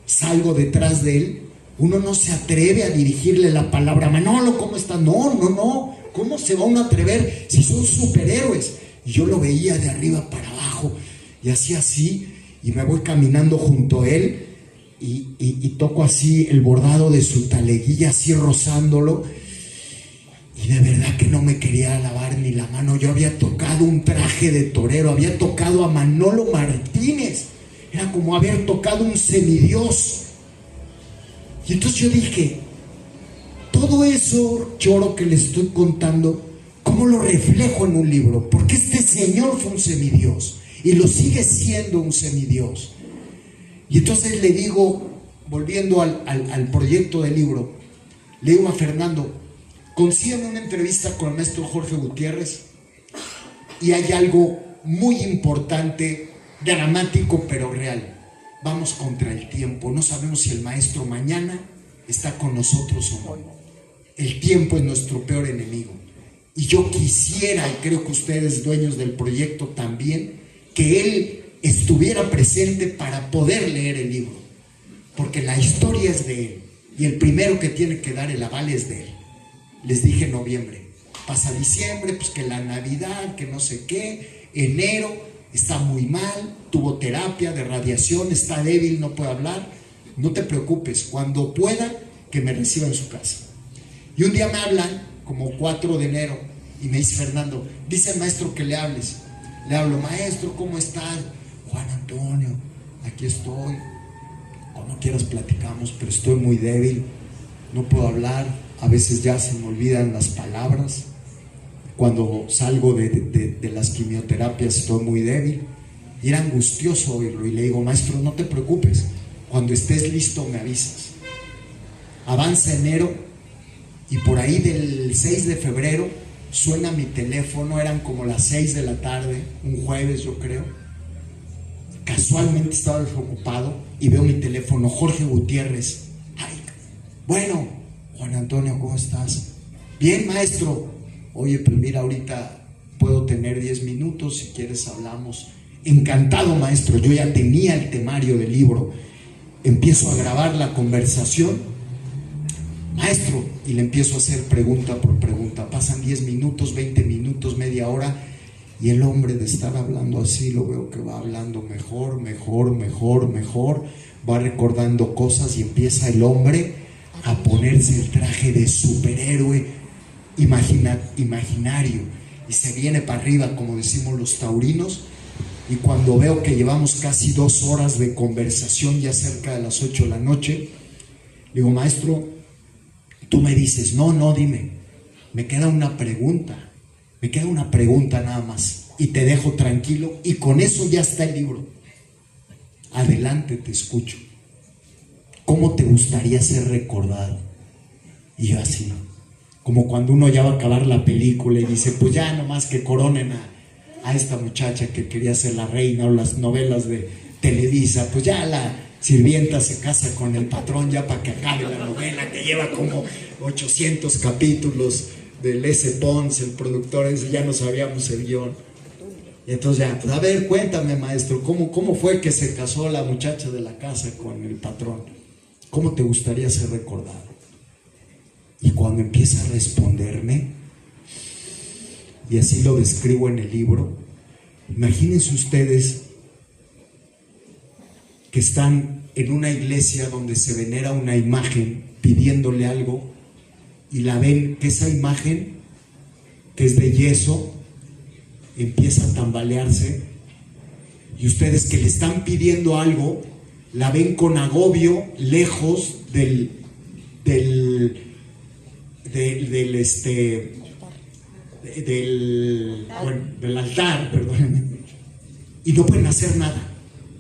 salgo detrás de él. Uno no se atreve a dirigirle la palabra: Manolo, ¿cómo estás? No. ¿Cómo se va uno a atrever si son superhéroes? Y yo lo veía de arriba para abajo, y hacía así, y me voy caminando junto a él, y toco así el bordado de su taleguilla, así rozándolo. Y de verdad que no me quería lavar ni la mano. Yo había tocado un traje de torero, había tocado a Manolo Martínez. Era como haber tocado un semidios. Y entonces yo dije: todo eso, Choro, que le estoy contando, ¿cómo ¿Cómo lo reflejo en un libro? Porque este señor fue un semidios y lo sigue siendo un semidios. Y entonces le digo, volviendo al proyecto del libro, le digo a Fernando, consígueme una entrevista con el maestro Jorge Gutiérrez, y hay algo muy importante, dramático pero real. Vamos contra el tiempo, no sabemos si el maestro mañana está con nosotros o no. El tiempo es nuestro peor enemigo. Y yo quisiera, y creo que ustedes, dueños del proyecto también, que él estuviera presente para poder leer el libro, porque la historia es de él, y el primero que tiene que dar el aval es de él. Les dije en noviembre, pasa diciembre, pues que la Navidad, que no sé qué, enero, está muy mal, tuvo terapia de radiación, está débil, no puede hablar. No te preocupes, cuando pueda, que me reciba en su casa. Y un día me hablan, como 4 de enero, y me dice Fernando, dice el maestro que le hables. Le hablo, maestro, ¿cómo estás? Juan Antonio, aquí estoy. Cuando quieras platicamos, pero estoy muy débil, no puedo hablar, a veces ya se me olvidan las palabras. Cuando salgo de las quimioterapias estoy muy débil. Y era angustioso oírlo, y le digo, maestro, no te preocupes, cuando estés listo me avisas. Avanza enero, y por ahí del 6 de febrero suena mi teléfono, eran como las 6 de la tarde, un jueves yo creo. Casualmente estaba desocupado y veo mi teléfono, Jorge Gutiérrez. Ay, bueno, Juan Antonio, ¿cómo estás? Bien, maestro. Oye, pues mira, ahorita puedo tener 10 minutos, si quieres hablamos. Encantado, maestro, yo ya tenía el temario del libro. Empiezo a grabar la conversación, maestro, y le empiezo a hacer pregunta por pregunta. Pasan 10 minutos, 20 minutos, media hora, y el hombre de estar hablando así, lo veo que va hablando mejor, va recordando cosas, y empieza el hombre a ponerse el traje de superhéroe imaginario, y se viene para arriba, como decimos los taurinos. Y cuando veo que llevamos casi 2 horas de conversación, ya cerca de las 8 de la noche, digo, maestro, tú me dices, no, dime, me queda una pregunta nada más, y te dejo tranquilo, y con eso ya está el libro. Adelante, te escucho. ¿Cómo te gustaría ser recordado? Y yo así, como cuando uno ya va a acabar la película y dice, pues ya nomás que coronen a esta muchacha que quería ser la reina, o las novelas de Televisa, pues ya la sirvienta se casa con el patrón ya para que acabe la novela, que lleva como 800 capítulos, del S. Pons, el productor ese, ya no sabíamos el guión. Y entonces ya, pues a ver, cuéntame, maestro, ¿cómo fue que se casó la muchacha de la casa con el patrón? ¿Cómo te gustaría ser recordado? Y cuando empieza a responderme, y así lo describo en el libro, imagínense ustedes que están en una iglesia donde se venera una imagen pidiéndole algo, y la ven que esa imagen, que es de yeso, empieza a tambalearse, y ustedes que le están pidiendo algo, la ven con agobio, lejos del altar, perdón, y no pueden hacer nada,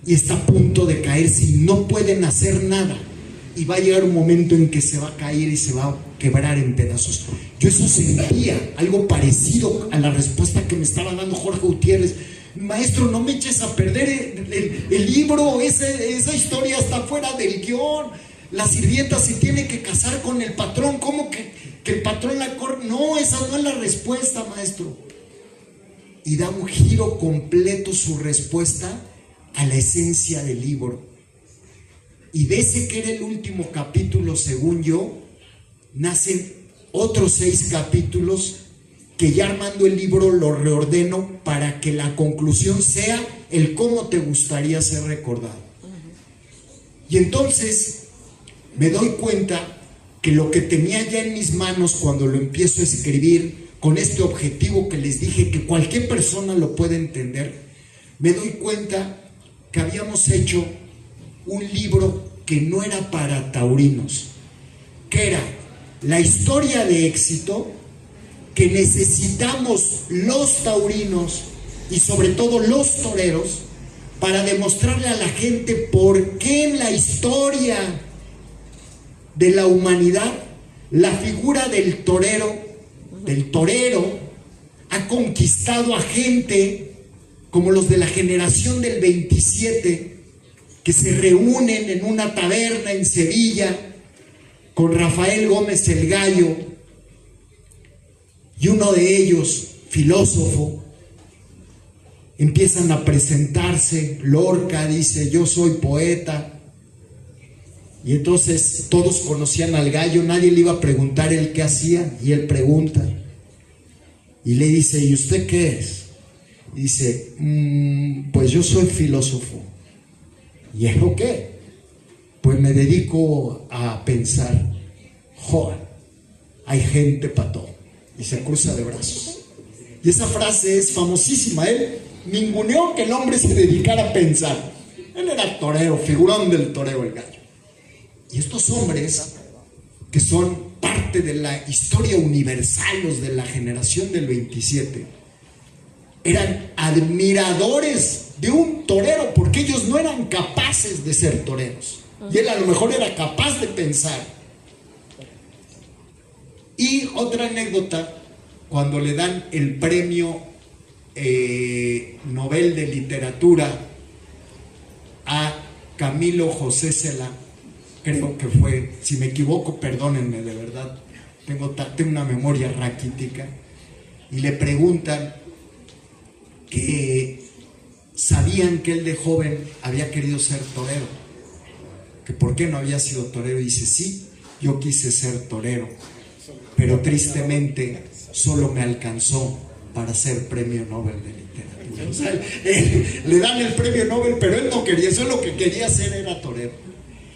y está a punto de caerse y no pueden hacer nada, y va a llegar un momento en que se va a caer y se va a quebrar en pedazos. Yo eso sentía, algo parecido a la respuesta que me estaba dando Jorge Gutiérrez. Maestro, no me eches a perder el libro, esa historia está fuera del guión. La sirvienta se tiene que casar con el patrón, ¿cómo que el patrón la corre? No, esa no es la respuesta, maestro. Y da un giro completo su respuesta a la esencia del libro. Y de ese que era el último capítulo, según yo, nacen otros 6 capítulos que ya armando el libro lo reordeno para que la conclusión sea el cómo te gustaría ser recordado. Y entonces me doy cuenta que lo que tenía ya en mis manos cuando lo empiezo a escribir, con este objetivo que les dije que cualquier persona lo puede entender, me doy cuenta que habíamos hecho un libro que no era para taurinos, que era la historia de éxito que necesitamos los taurinos y sobre todo los toreros para demostrarle a la gente por qué en la historia de la humanidad la figura del torero ha conquistado a gente como los de la generación del 27 que se reúnen en una taberna en Sevilla con Rafael Gómez el Gallo, y uno de ellos, filósofo, empiezan a presentarse. Lorca dice: yo soy poeta. Y entonces todos conocían al Gallo, nadie le iba a preguntar él qué hacía, y él pregunta y le dice: ¿y usted qué es? Y dice: pues yo soy filósofo. ¿Y eso qué? Pues me dedico a pensar. Joder, hay gente para todo. Y se cruza de brazos. Y esa frase es famosísima. Él ninguneó que el hombre se dedicara a pensar. Él era torero, figurón del toreo el Gallo. Y estos hombres, que son parte de la historia universal, los de la generación del 27, eran admiradores de un torero, porque ellos no eran capaces de ser toreros. Y él a lo mejor era capaz de pensar. Y otra anécdota, cuando le dan el premio Nobel de Literatura a Camilo José Cela, creo que fue, si me equivoco, perdónenme, de verdad, tengo una memoria raquítica, y le preguntan que sabían que él de joven había querido ser torero, que por qué no había sido torero, y dice: sí, yo quise ser torero, pero tristemente solo me alcanzó para ser premio Nobel de Literatura. O sea, le dan el premio Nobel, pero él no quería, eso, lo que quería hacer era torero.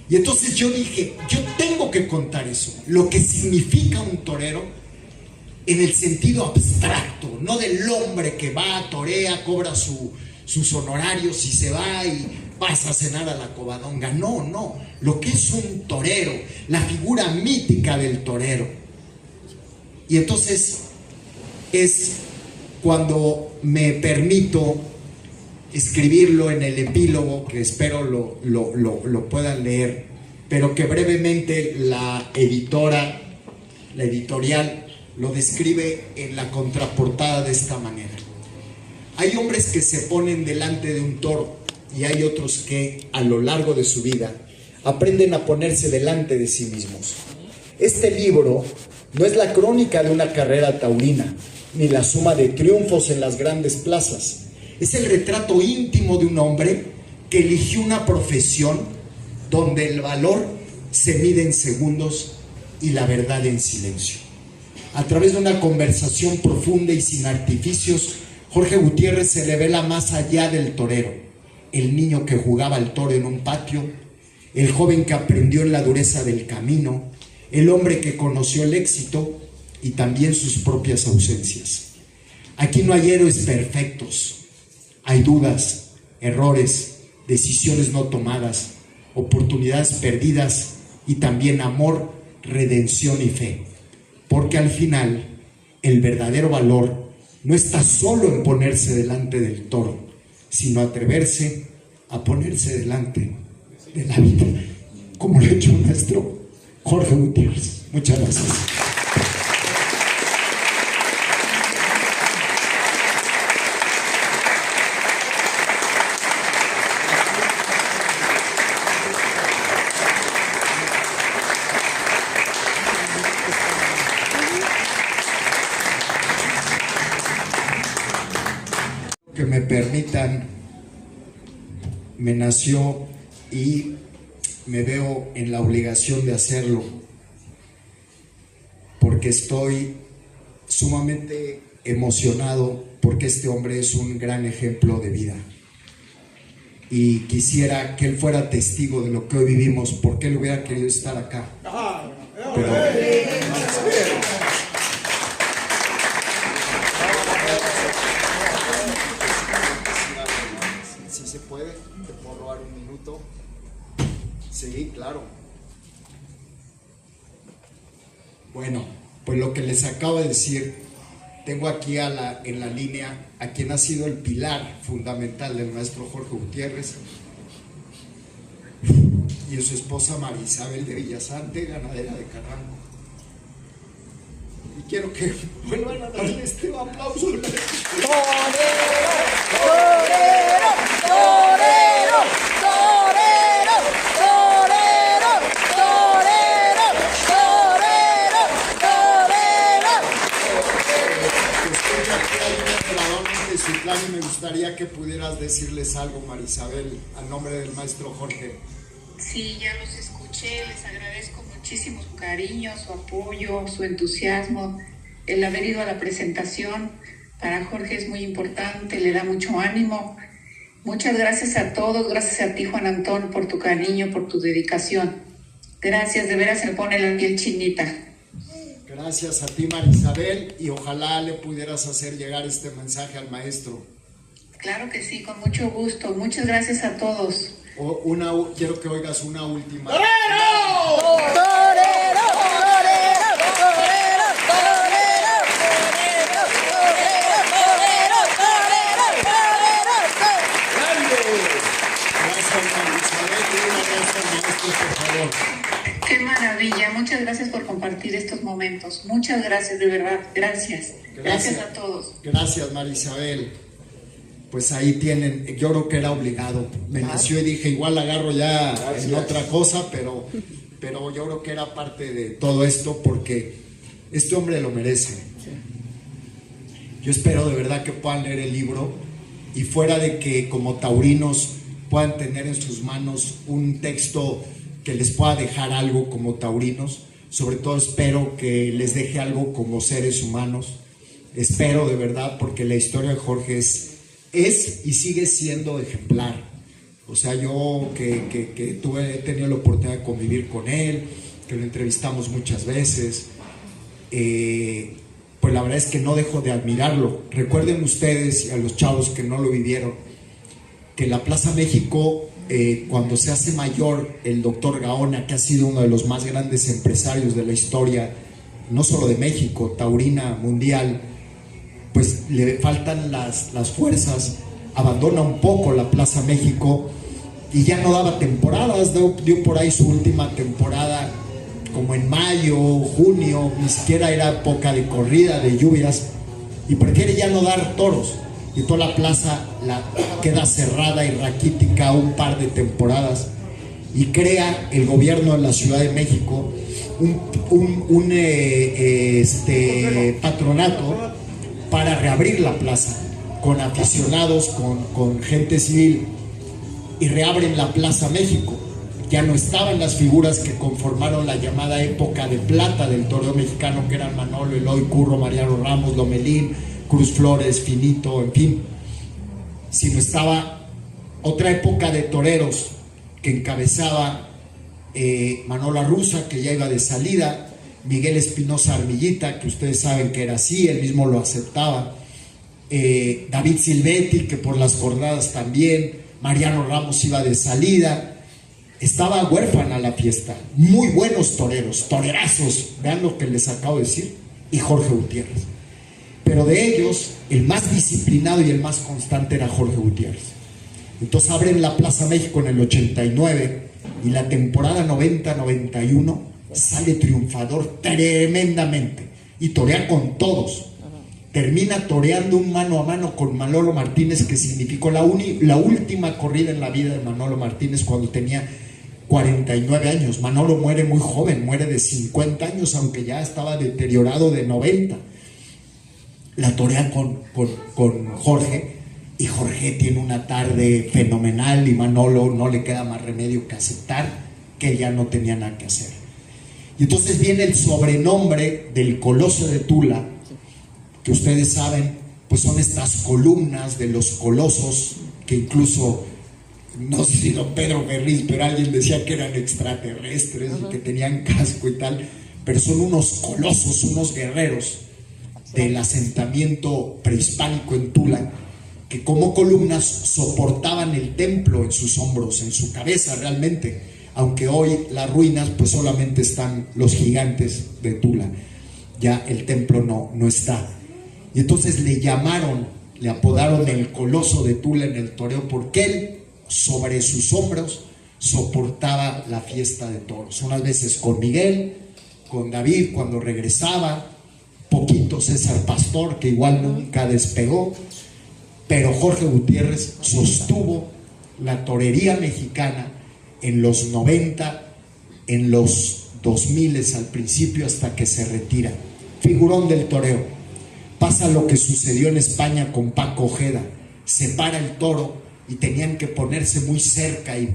Y entonces yo dije: yo tengo que contar eso, lo que significa un torero en el sentido abstracto, no del hombre que va, torea, cobra sus honorarios y se va y vas a cenar a la Covadonga. No, lo que es un torero, la figura mítica del torero. Y entonces es cuando me permito escribirlo en el epílogo, que espero lo puedan leer, pero que brevemente la editorial lo describe en la contraportada de esta manera: hay hombres que se ponen delante de un toro, y hay otros que a lo largo de su vida aprenden a ponerse delante de sí mismos. Este libro no es la crónica de una carrera taurina, ni la suma de triunfos en las grandes plazas. Es el retrato íntimo de un hombre que eligió una profesión donde el valor se mide en segundos y la verdad en silencio. A través de una conversación profunda y sin artificios, Jorge Gutiérrez se revela más allá del torero: el niño que jugaba al toro en un patio, el joven que aprendió en la dureza del camino, el hombre que conoció el éxito y también sus propias ausencias. Aquí no hay héroes perfectos. Hay dudas, errores, decisiones no tomadas, oportunidades perdidas y también amor, redención y fe. Porque al final, el verdadero valor no está solo en ponerse delante del toro, sino atreverse a ponerse delante de la vida, como lo ha hecho nuestro Jorge Gutiérrez. Muchas gracias. Que me permitan, me nació y me veo en la obligación de hacerlo, porque estoy sumamente emocionado, porque este hombre es un gran ejemplo de vida y quisiera que él fuera testigo de lo que hoy vivimos, porque él hubiera querido estar acá. Pero, si se puede, te puedo robar un minuto. Sí, claro. Bueno, pues lo que les acabo de decir tengo aquí en la línea a quien ha sido el pilar fundamental del maestro Jorge Gutiérrez y a su esposa María Isabel de Villasante, ganadera de Carranco. Y quiero que vuelvan a darle este aplauso. ¡Torero! ¡Torero! ¡Torero! ¡Torero! ¡Torero! ¡Torero! ¡Torero! ¡Torero! Estoy aquí algunos oradores de Ciutlán y me gustaría que pudieras decirles algo, María Isabel, a nombre del maestro Jorge. Sí, ya los escuché, les agradezco muchísimo su cariño, su apoyo, su entusiasmo, el haber ido a la presentación. Para Jorge es muy importante, le da mucho ánimo. Muchas gracias a todos, gracias a ti, Juan Antón, por tu cariño, por tu dedicación. Gracias, de veras me pone la piel chinita. Gracias a ti, María Isabel, y ojalá le pudieras hacer llegar este mensaje al maestro. Claro que sí, con mucho gusto. Muchas gracias a todos. Quiero que oigas una última. ¡Torero! ¡Torero! ¡Torero! ¡Torero! ¡Torero! Gracias, María Isabel, y un abrazo al maestro, por favor. Qué maravilla. Muchas gracias por compartir estos momentos. Muchas gracias, de verdad. Gracias. Gracias a todos. Gracias, María Isabel. Pues ahí tienen, yo creo que era obligado. Me nació y dije, igual agarro ya en otra cosa, pero yo creo que era parte de todo esto porque este hombre lo merece. Yo espero de verdad que puedan leer el libro y fuera de que como taurinos puedan tener en sus manos un texto que les pueda dejar algo como taurinos, sobre todo espero que les deje algo como seres humanos. Espero de verdad porque la historia de Jorge es y sigue siendo ejemplar. O sea, yo que he tenido la oportunidad de convivir con él, que lo entrevistamos muchas veces, pues la verdad es que no dejo de admirarlo. Recuerden ustedes, y a los chavos que no lo vivieron, que en la Plaza México, cuando se hace mayor el doctor Gaona, que ha sido uno de los más grandes empresarios de la historia, no solo de México, taurina mundial, pues le faltan las fuerzas, abandona un poco la Plaza México y ya no daba temporadas, dio por ahí su última temporada como en mayo, junio, ni siquiera era época de corrida, de lluvias, y prefiere ya no dar toros, y toda la plaza queda cerrada y raquítica un par de temporadas, y crea el gobierno de la Ciudad de México un patronato para reabrir la plaza con aficionados, con gente civil, y reabren la Plaza México. Ya no estaban las figuras que conformaron la llamada época de plata del toreo mexicano, que eran Manolo, Eloy, Curro, Mariano Ramos, Lomelín, Cruz Flores, Finito, en fin, sino estaba otra época de toreros que encabezaba Manolo Arruza, que ya iba de salida, Miguel Espinosa Armillita, que ustedes saben que era así, él mismo lo aceptaba, David Silvetti, que por las jornadas también, Mariano Ramos iba de salida, estaba huérfana la fiesta, muy buenos toreros, torerazos, vean lo que les acabo de decir, y Jorge Gutiérrez. Pero de ellos, el más disciplinado y el más constante era Jorge Gutiérrez. Entonces abren la Plaza México en el 89 y la temporada 90-91 sale triunfador tremendamente y torea con todos. Termina toreando un mano a mano con Manolo Martínez, que significó la última corrida en la vida de Manolo Martínez cuando tenía 49 años. Manolo muere muy joven, muere de 50 años, aunque ya estaba deteriorado de 90. La torea con Jorge, y Jorge tiene una tarde fenomenal y Manolo no le queda más remedio que aceptar que ya no tenía nada que hacer. Y entonces viene el sobrenombre del Coloso de Tula, que ustedes saben, pues son estas columnas de los colosos, que incluso, no sé si don Pedro Ferriz, pero alguien decía que eran extraterrestres y que tenían casco y tal, pero son unos colosos, unos guerreros del asentamiento prehispánico en Tula, que como columnas soportaban el templo en sus hombros, en su cabeza realmente, aunque hoy las ruinas pues solamente están los gigantes de Tula, ya el templo no está. Y entonces le apodaron el Coloso de Tula en el toreo, porque él sobre sus hombros soportaba la fiesta de toros. Unas veces con Miguel, con David cuando regresaba, poquito César Pastor, que igual nunca despegó, pero Jorge Gutiérrez sostuvo la torería mexicana en los 90, en los 2000 al principio, hasta que se retira. Figurón del toreo. Pasa lo que sucedió en España con Paco Ojeda, se para el toro y tenían que ponerse muy cerca y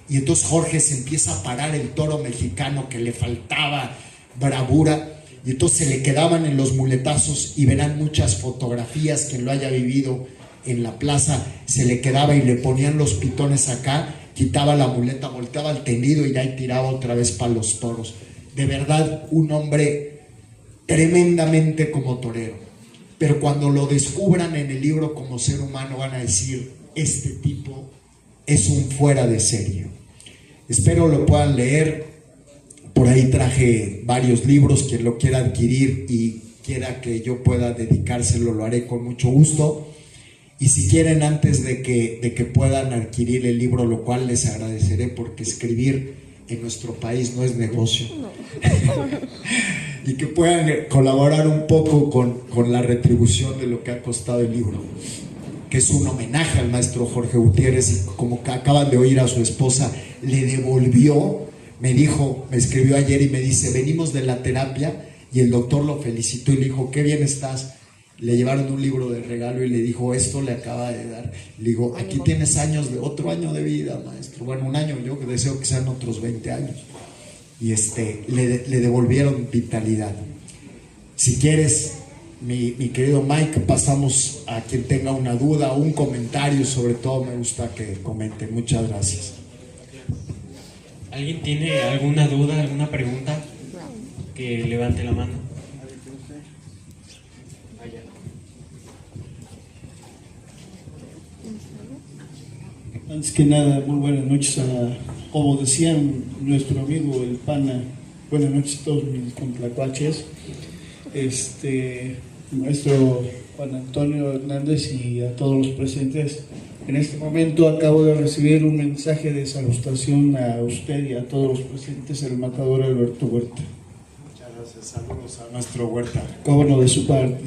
entonces Jorge se empieza a parar el toro mexicano, que le faltaba bravura, y entonces se le quedaban en los muletazos, y verán muchas fotografías, quien lo haya vivido en la plaza, se le quedaba y le ponían los pitones acá, quitaba la muleta, volteaba al tendido y ya y tiraba otra vez para los toros. De verdad, un hombre tremendamente como torero. Pero cuando lo descubran en el libro como ser humano, van a decir: este tipo es un fuera de serie. Espero lo puedan leer. Por ahí traje varios libros. Quien lo quiera adquirir y quiera que yo pueda dedicárselo, lo haré con mucho gusto. Y si quieren, antes de que puedan adquirir el libro, lo cual les agradeceré, porque escribir en nuestro país no es negocio, y que puedan colaborar un poco con la retribución de lo que ha costado el libro, que es un homenaje al maestro Jorge Gutiérrez. Y como que acaban de oír a su esposa, le devolvió, me escribió ayer y me dice: venimos de la terapia y el doctor lo felicitó y le dijo: qué bien estás. Le llevaron un libro de regalo y le dijo: esto le acaba de dar. Le digo: aquí tienes otro año de vida, maestro. Bueno, un año, yo deseo que sean otros 20 años. Y le devolvieron vitalidad. Si quieres, mi querido Mike, pasamos a quien tenga una duda o un comentario. Sobre todo me gusta que comenten. Muchas gracias. ¿Alguien tiene alguna duda, alguna pregunta? Que levante la mano. Antes que nada, muy buenas noches como decían nuestro amigo el Pana, buenas noches a todos mis complacuaches, maestro Juan Antonio Hernández, y a todos los presentes. En este momento acabo de recibir un mensaje de salutación a usted y a todos los presentes, el matador Alberto Huerta. Muchas gracias, saludos a nuestro Huerta. Cómo no, de su parte.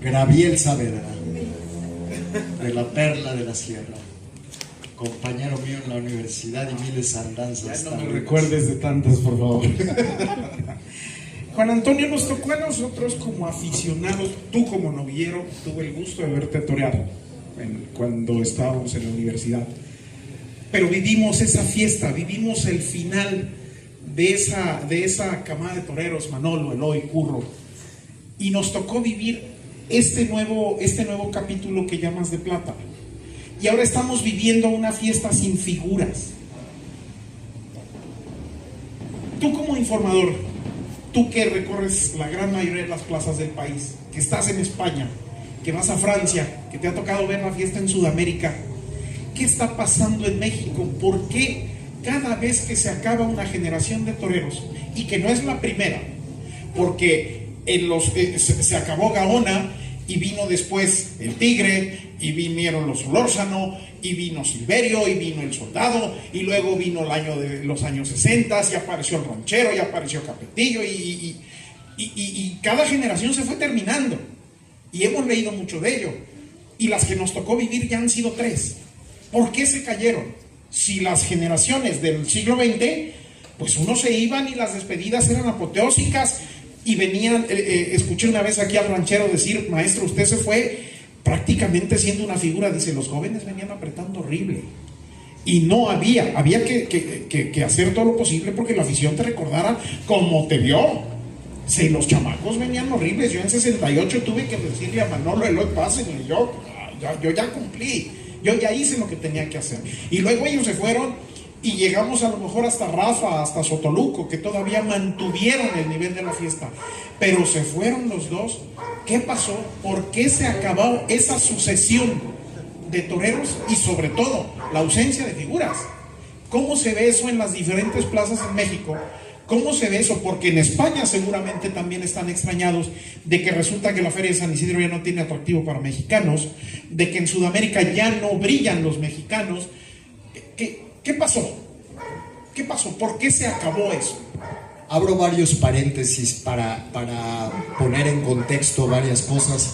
Graviel Saavedra, de la Perla de la Sierra, compañero mío en la universidad y miles andanzas. Ya no me recuerdes de tantas, por favor. Juan Antonio, nos tocó a nosotros como aficionados, tú como novillero, tuve el gusto de verte torear cuando estábamos en la universidad. Pero vivimos esa fiesta, vivimos el final de esa camada de toreros, Manolo, Eloy, Curro, y nos tocó vivir este nuevo capítulo que llamas de plata. Y ahora estamos viviendo una fiesta sin figuras. Tú como informador, tú que recorres la gran mayoría de las plazas del país, que estás en España, que vas a Francia, que te ha tocado ver la fiesta en Sudamérica, ¿qué está pasando en México? ¿Por qué cada vez que se acaba una generación de toreros, y que no es la primera, porque se acabó Gaona y vino después el Tigre, y vinieron los Solórzano, y vino Silverio, y vino el Soldado, y luego vino los años 60, y apareció el Ranchero, y apareció Capetillo, y cada generación se fue terminando, y hemos leído mucho de ello, y las que nos tocó vivir ya han sido 3. ¿Por qué se cayeron? Si las generaciones del siglo XX, pues unos se iban y las despedidas eran apoteósicas, y venían, escuché una vez aquí al Ranchero decir: maestro, usted se fue prácticamente siendo una figura. Dice: los jóvenes venían apretando horrible, y no había que hacer todo lo posible porque la afición te recordara como te vio. Si los chamacos venían horribles. Yo en 68 tuve que decirle a Manolo, Eloy, pásenle, yo ya cumplí, yo ya hice lo que tenía que hacer. Y luego ellos se fueron, y llegamos a lo mejor hasta Rafa, hasta Sotoluco, que todavía mantuvieron el nivel de la fiesta, pero se fueron los dos. ¿Qué pasó? ¿Por qué se acabó esa sucesión de toreros? Y sobre todo, la ausencia de figuras. ¿Cómo se ve eso en las diferentes plazas en México? ¿Cómo se ve eso? Porque en España seguramente también están extrañados de que resulta que la Feria de San Isidro ya no tiene atractivo para mexicanos, de que en Sudamérica ya no brillan los mexicanos. ¿Qué pasó? ¿Qué pasó? ¿Por qué se acabó eso? Abro varios paréntesis para poner en contexto varias cosas.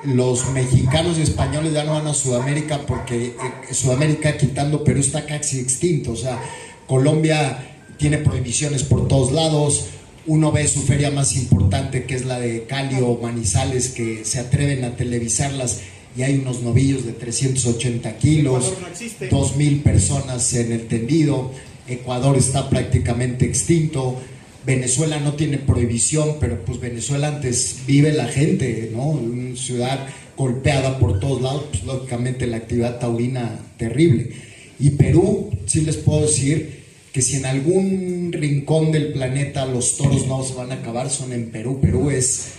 Los mexicanos y españoles ya no van a Sudamérica porque Sudamérica, quitando Perú, está casi extinto. O sea, Colombia tiene prohibiciones por todos lados. Uno ve su feria más importante, que es la de Cali o Manizales, que se atreven a televisarlas y hay unos novillos de 380 kilos, Ecuador no existe. 2,000 personas en el tendido. Ecuador está prácticamente extinto. Venezuela no tiene prohibición, pero pues Venezuela antes vive la gente, ¿no? Una ciudad golpeada por todos lados, pues lógicamente la actividad taurina terrible. Y Perú, sí les puedo decir que si en algún rincón del planeta los toros no se van a acabar, son en Perú. Perú es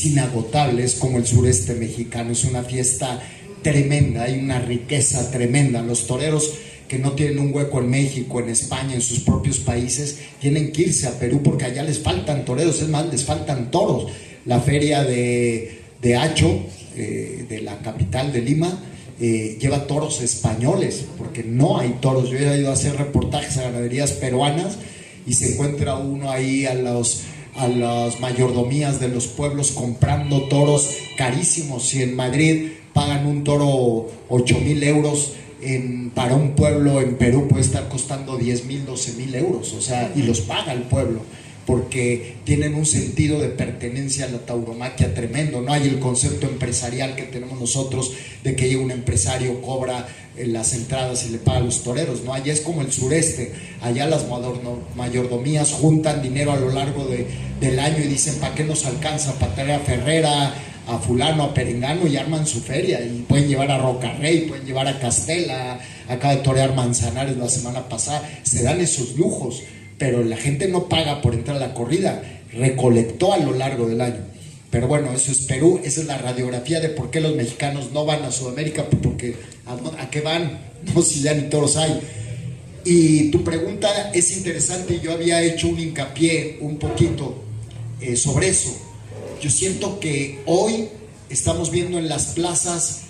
inagotable, es como el sureste mexicano, es una fiesta tremenda, hay una riqueza tremenda. Los toreros que no tienen un hueco en México, en España, en sus propios países, tienen que irse a Perú porque allá les faltan toreros, es más, les faltan toros. La feria de Hacho, de la capital de Lima, lleva toros españoles, porque no hay toros. Yo he ido a hacer reportajes a ganaderías peruanas y se encuentra uno ahí a las mayordomías de los pueblos comprando toros carísimos. Si en Madrid pagan un toro 8,000 euros, para un pueblo en Perú puede estar costando 10,000, 12,000 euros, o sea, y los paga el pueblo, porque tienen un sentido de pertenencia a la tauromaquia tremendo. No hay el concepto empresarial que tenemos nosotros de que llega un empresario, cobra las entradas y le paga a los toreros, ¿no? Allá es como el sureste, allá las mayordomías juntan dinero a lo largo del año y dicen, ¿para qué nos alcanza? Para traer a Ferrera, a fulano, a perengano, y arman su feria y pueden llevar a Rocarrey, pueden llevar a Castela, acaba de torear Manzanares la semana pasada, se dan esos lujos, pero la gente no paga por entrar a la corrida, recolectó a lo largo del año. Pero bueno, eso es Perú, esa es la radiografía de por qué los mexicanos no van a Sudamérica, porque ¿a qué van? No, si ya ni toros hay. Y tu pregunta es interesante, yo había hecho un hincapié un poquito sobre eso. Yo siento que hoy estamos viendo en las plazas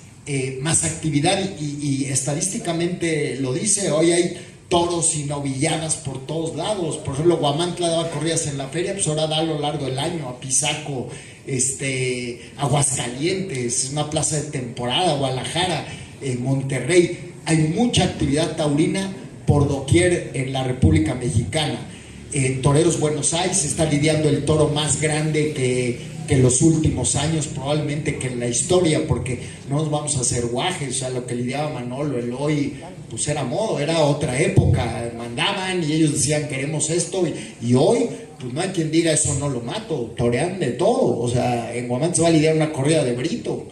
más actividad y estadísticamente lo dice, hoy hay toros y novilladas por todos lados. Por ejemplo, Guamantla daba corridas en la feria, pues ahora da a lo largo del año, a Pisaco, Aguascalientes, una plaza de temporada, Guadalajara, Monterrey. Hay mucha actividad taurina por doquier en la República Mexicana. En Toreros Buenos Aires se está lidiando el toro más grande que en los últimos años, probablemente que en la historia, porque no nos vamos a hacer guajes. O sea, lo que lidiaba Manolo, Eloy, pues era modo, era otra época, mandaban y ellos decían queremos esto, y hoy pues no hay quien diga eso no lo mato, torean de todo. O sea, en Guamán se va a lidiar una corrida de Brito,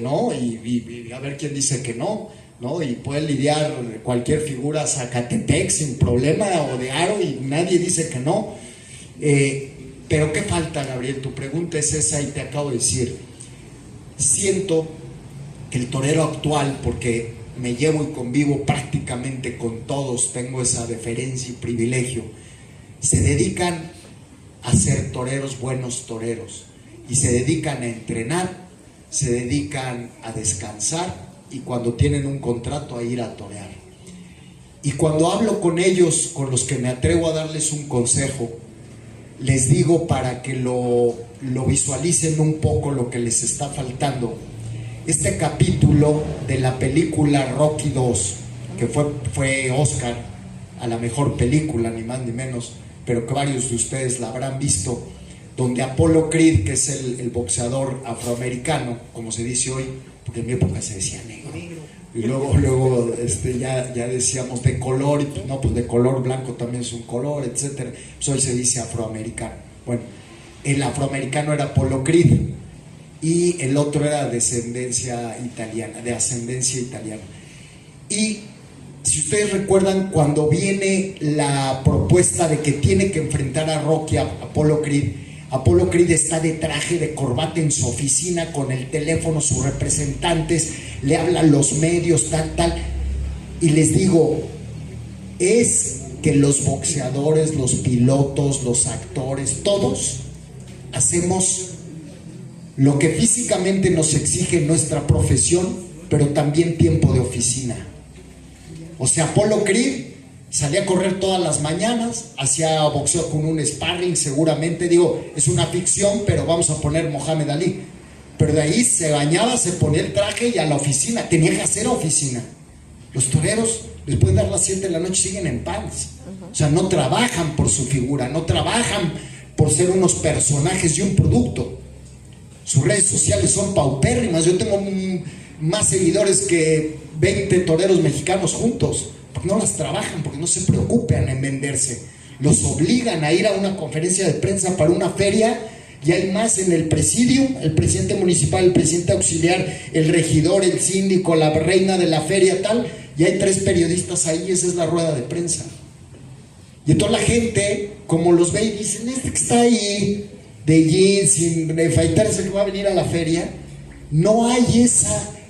¿no? Y a ver quién dice que no, ¿no? Y puede lidiar cualquier figura Zacatepec sin problema, o de Aro, y nadie dice que no. Pero ¿qué falta, Gabriel? Tu pregunta es esa y te acabo de decir. Siento que el torero actual, porque me llevo y convivo prácticamente con todos, tengo esa deferencia y privilegio, se dedican a ser toreros, buenos toreros, y se dedican a entrenar, se dedican a descansar, y cuando tienen un contrato a ir a torear. Y cuando hablo con ellos, con los que me atrevo a darles un consejo, les digo para que lo visualicen un poco lo que les está faltando. Este capítulo de la película Rocky 2, que fue Oscar a la mejor película, ni más ni menos, pero que varios de ustedes la habrán visto, donde Apollo Creed, que es el boxeador afroamericano, como se dice hoy, porque en mi época se decía negro, y luego ya decíamos de color, y pues no, pues de color blanco también es un color, etcétera. Pues hoy se dice afroamericano. Bueno, el afroamericano era Apollo Creed y el otro era de ascendencia italiana. Y si ustedes recuerdan, cuando viene la propuesta de que tiene que enfrentar a Rocky, a Apollo Creed está de traje, de corbata en su oficina, con el teléfono, sus representantes, le hablan los medios, tal, y les digo, es que los boxeadores, los pilotos, los actores, todos hacemos lo que físicamente nos exige nuestra profesión, pero también tiempo de oficina. O sea, Apollo Creed salía a correr todas las mañanas, hacía boxeo con un sparring seguramente, digo, es una ficción, pero vamos a poner Mohamed Ali. Pero de ahí se bañaba, se ponía el traje y a la oficina, tenía que hacer oficina. Los toreros, después de dar las 7 de la noche, siguen en pants. O sea, no trabajan por su figura, no trabajan por ser unos personajes y un producto. Sus redes sociales son paupérrimas. Yo tengo más seguidores que 20 toreros mexicanos juntos, porque no las trabajan, porque no se preocupan en venderse. Los obligan a ir a una conferencia de prensa para una feria y hay más en el presidio, el presidente municipal, el presidente auxiliar, el regidor, el síndico, la reina de la feria, tal, y hay 3 periodistas ahí, esa es la rueda de prensa. Y toda la gente, como los ve y dicen, este que está ahí de jeans, sin afeitarse, que va a venir a la feria, no hay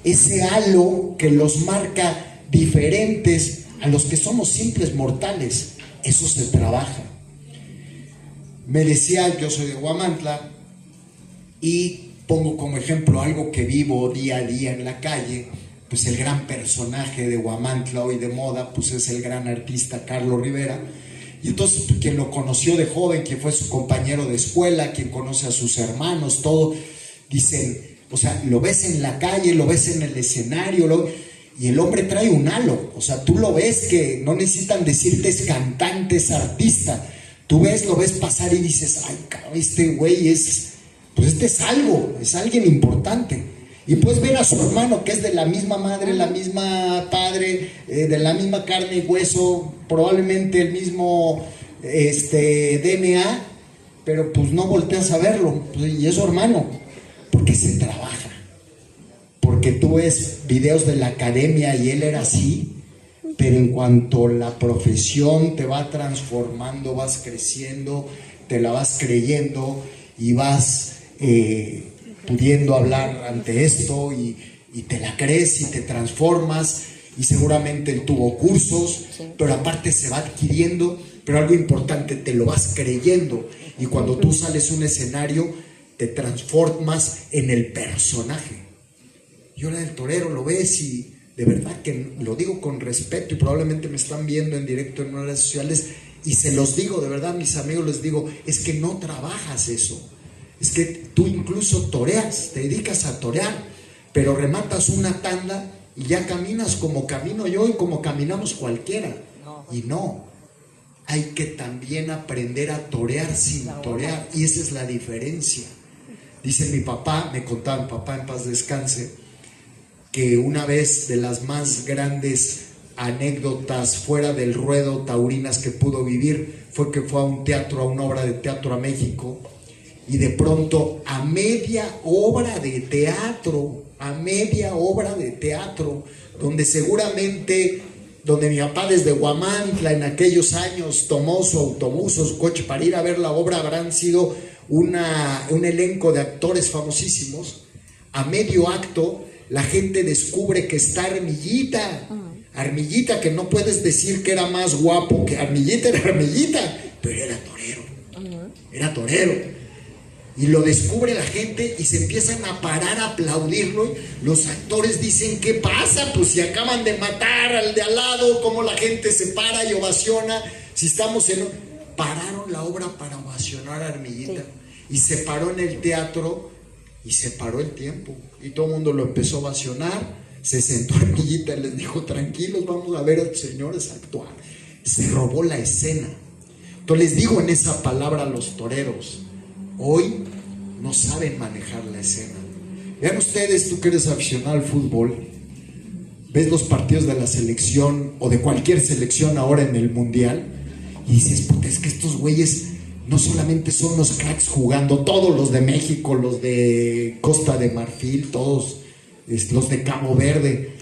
ese halo que los marca diferentes a los que somos simples mortales. Eso se trabaja. Me decía, yo soy de Huamantla y pongo como ejemplo algo que vivo día a día en la calle. Pues el gran personaje de Huamantla hoy de moda, pues es el gran artista Carlos Rivera. Y entonces quien lo conoció de joven, quien fue su compañero de escuela, quien conoce a sus hermanos, todo, dicen, o sea, lo ves en la calle, lo ves en el escenario, y el hombre trae un halo. O sea, tú lo ves que no necesitan decirte es cantante, es artista. Tú lo ves pasar y dices, ay, cabrón, este güey pues este es algo, es alguien importante. Y puedes ver a su hermano que es de la misma madre, la misma padre, de la misma carne y hueso, probablemente el mismo DNA, pero pues no volteas a verlo, pues, y es su hermano, porque se trabaja. Porque tú ves videos de la academia y él era así, pero en cuanto la profesión te va transformando, vas creciendo, te la vas creyendo y vas pudiendo hablar ante esto y te la crees y te transformas, y seguramente él tuvo cursos, pero aparte se va adquiriendo, pero algo importante, te lo vas creyendo, y cuando tú sales a un escenario te transformas en el personaje. Yo la del torero lo ves y de verdad que lo digo con respeto, y probablemente me están viendo en directo en redes sociales y se los digo de verdad, mis amigos, les digo, es que no trabajas eso. Es que tú incluso toreas, te dedicas a torear, pero rematas una tanda y ya caminas como camino yo y como caminamos cualquiera. Y no, hay que también aprender a torear sin torear, y esa es la diferencia. Dice mi papá, me contaba mi papá, en paz descanse, que una vez de las más grandes anécdotas fuera del ruedo taurinas que pudo vivir fue que fue a un teatro, a una obra de teatro a México, y de pronto a media obra de teatro, donde seguramente, donde mi papá desde Huamantla en aquellos años tomó su autobús o su coche para ir a ver la obra, habrán sido un elenco de actores famosísimos. A medio acto la gente descubre que está Armillita, que no puedes decir que era más guapo que Armillita, era Armillita, pero era torero. Y lo descubre la gente y se empiezan a parar a aplaudirlo. Los actores dicen, ¿qué pasa? Pues si acaban de matar al de al lado, ¿cómo la gente se para y ovaciona? Si estamos pararon la obra para ovacionar a Armillita. Sí. Y se paró en el teatro y se paró el tiempo. Y todo el mundo lo empezó a ovacionar. Se sentó Armillita y les dijo, tranquilos, vamos a ver a los señores actuar. Se robó la escena. Entonces les digo en esa palabra a los toreros, hoy no saben manejar la escena. Vean ustedes, tú que eres aficionado al fútbol, ves los partidos de la selección o de cualquier selección ahora en el mundial y dices, puta, es que estos güeyes no solamente son los cracks jugando, todos los de México, los de Costa de Marfil, todos los de Cabo Verde,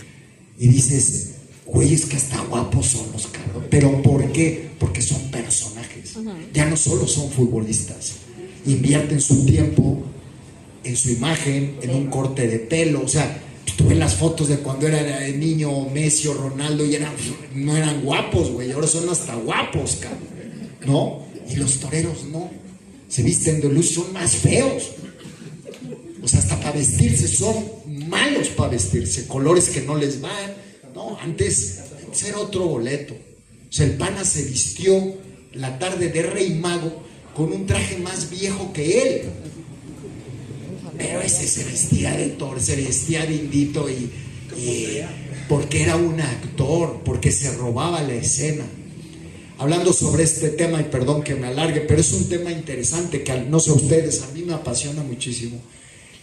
y dices, güeyes que hasta guapos son los cabrón. ¿Pero por qué? Porque son personajes. Ya no solo son futbolistas, invierten su tiempo en su imagen, en un corte de pelo, o sea, tú ves las fotos de cuando era niño Messi o Ronaldo y no eran guapos, güey, ahora son hasta guapos, cabrón, ¿no? Y los toreros no, se visten de luz, son más feos. O sea, hasta para vestirse son malos para vestirse, colores que no les van. No, antes era otro boleto. O sea, el pana se vistió la tarde de Rey Mago con un traje más viejo que él. Pero ese se vestía de toro, se vestía de indito y porque era un actor, porque se robaba la escena. Hablando sobre este tema, y perdón que me alargue, pero es un tema interesante que no sé ustedes, a mí me apasiona muchísimo.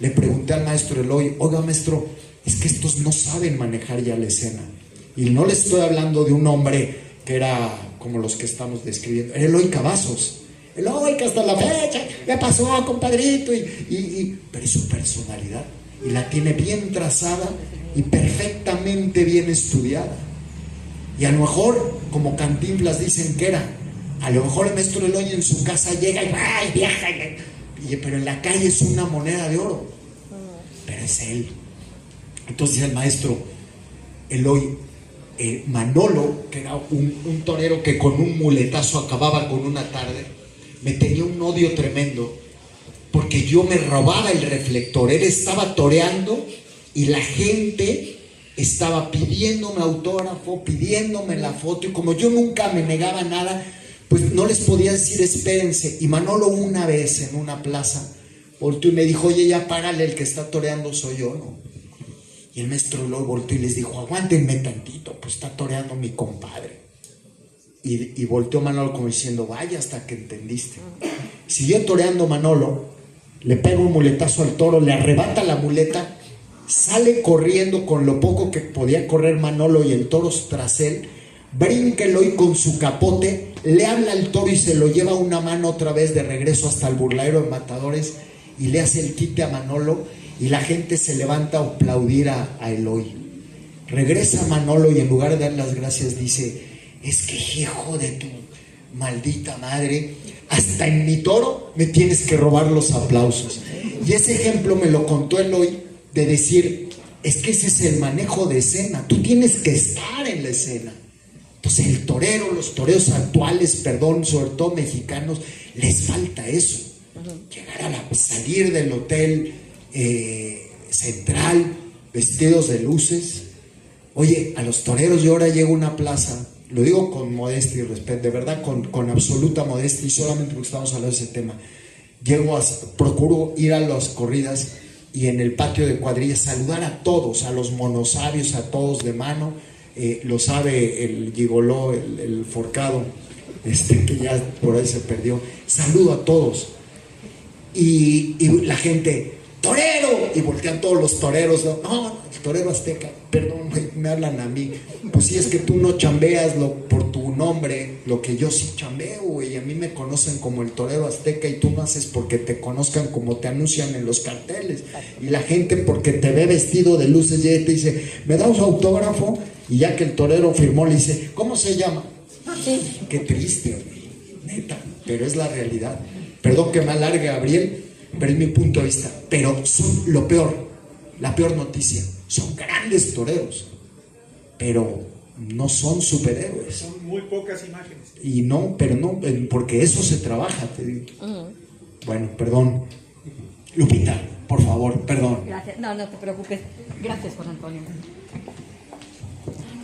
Le pregunté al maestro Eloy, oiga maestro, es que estos no saben manejar ya la escena. Y no le estoy hablando de un hombre que era como los que estamos describiendo, era Eloy Cavazos. Eloy, que hasta la fecha, ya pasó, compadrito, pero es su personalidad, y la tiene bien trazada y perfectamente bien estudiada. Y a lo mejor, como Cantinflas dicen que era, a lo mejor el maestro Eloy en su casa llega y ¡ay, viaja! Pero en la calle es una moneda de oro, pero es él. Entonces el maestro Eloy, Manolo, que era un torero que con un muletazo acababa con una tarde, me tenía un odio tremendo porque yo me robaba el reflector. Él estaba toreando y la gente estaba pidiéndome autógrafo, pidiéndome la foto, y como yo nunca me negaba nada, pues no les podía decir espérense. Y Manolo una vez en una plaza volteó y me dijo, oye, ya párale, el que está toreando soy yo, ¿no? Y el maestro luego volteó y les dijo, aguántenme tantito, pues está toreando mi compadre. Y volteó Manolo como diciendo, vaya, hasta que entendiste. Siguió toreando Manolo, le pega un muletazo al toro, le arrebata la muleta, sale corriendo con lo poco que podía correr Manolo y el toro tras él, brinca Eloy con su capote, le habla al toro y se lo lleva una mano otra vez de regreso hasta el burladero de matadores y le hace el quite a Manolo, y la gente se levanta a aplaudir a Eloy. Regresa Manolo y en lugar de dar las gracias dice, es que hijo de tu maldita madre, hasta en mi toro me tienes que robar los aplausos. Y ese ejemplo me lo contó Eloy, de decir, es que ese es el manejo de escena, tú tienes que estar en la escena. Entonces el torero, los toreros actuales, perdón, sobre todo mexicanos, les falta eso. Llegar salir del hotel Central, vestidos de luces. Oye, a los toreros yo ahora llego a una plaza, lo digo con modestia y respeto, de verdad con absoluta modestia, y solamente porque estamos hablando de ese tema, procuro ir a las corridas y en el patio de cuadrillas saludar a todos, a los monosabios, a todos de mano. Lo sabe el gigoló, el forcado, que ya por ahí se perdió. Saludo a todos y la gente, ¡torero! Y voltean todos los toreros. No, el torero azteca, perdón, me hablan a mí. Pues sí, es que tú no chambeas por tu nombre, lo que yo sí chambeo, güey. A mí me conocen como el torero azteca y tú no haces porque te conozcan como te anuncian en los carteles. Y la gente, porque te ve vestido de luces, ya te dice, ¿me da un autógrafo? Y ya que el torero firmó, le dice, ¿cómo se llama? Qué triste, neta, pero es la realidad. Perdón que me alargue, Gabriel, pero es mi punto de vista. Pero son lo peor, la peor noticia. Son grandes toreros, pero no son superhéroes. Son muy pocas imágenes. Y no, pero no, porque eso se trabaja, te digo. Bueno, perdón. Lupita, por favor, perdón. Gracias, no te preocupes. Gracias, Juan Antonio.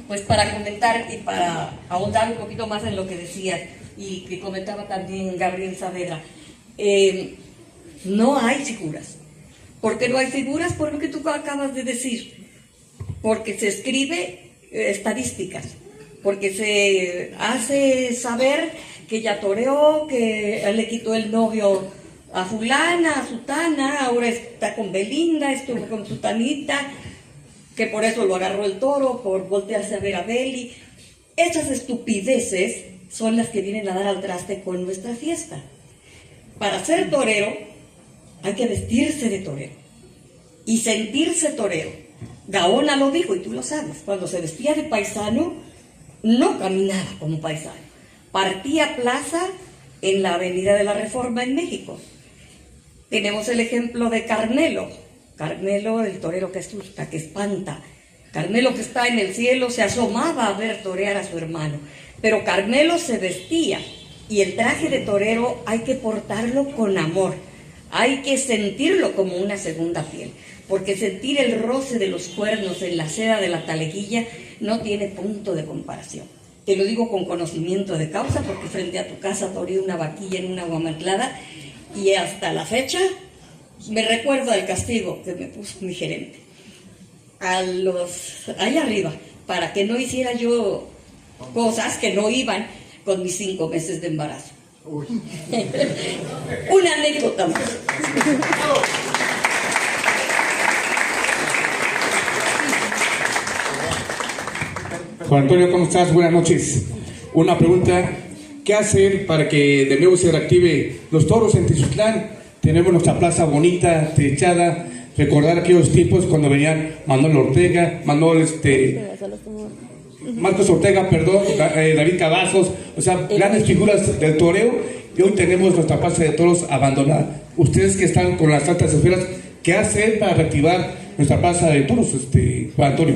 Pues para comentar y para ahondar un poquito más en lo que decías y que comentaba también Gabriel Saavedra, no hay figuras. ¿Por qué no hay figuras? Por lo que tú acabas de decir. Porque se escribe estadísticas, porque se hace saber que ya toreó, que le quitó el novio a fulana, a sutana, ahora está con Belinda, estuvo con sutanita, que por eso lo agarró el toro, por voltearse a ver a Beli. Esas estupideces son las que vienen a dar al traste con nuestra fiesta. Para ser torero hay que vestirse de torero y sentirse torero. Gaona lo dijo y tú lo sabes, cuando se vestía de paisano no caminaba como paisano, partía plaza en la Avenida de la Reforma en México. Tenemos el ejemplo de Carnelo, Carmelo, el torero que asusta, que espanta. Carmelo, que está en el cielo, se asomaba a ver torear a su hermano. Pero Carmelo se vestía, y el traje de torero hay que portarlo con amor. Hay que sentirlo como una segunda piel, porque sentir el roce de los cuernos en la seda de la taleguilla no tiene punto de comparación. Te lo digo con conocimiento de causa, porque frente a tu casa toreé una vaquilla en una guamantlada, y hasta la fecha me recuerdo del castigo que me puso mi gerente allá arriba, para que no hiciera yo cosas que no iban con mis 5 meses de embarazo. Una anécdota más. Juan Antonio, ¿cómo estás? Buenas noches. Una pregunta, ¿qué hacer para que de nuevo se reactive los toros en Teciutlán? Tenemos nuestra plaza bonita, techada, recordar aquellos tiempos cuando venían Marcos Ortega, David Cavazos, o sea, grandes figuras del toreo, y hoy tenemos nuestra plaza de toros abandonada. Ustedes que están con las altas esferas, ¿qué hacer para reactivar nuestra plaza de toros, Juan Antonio?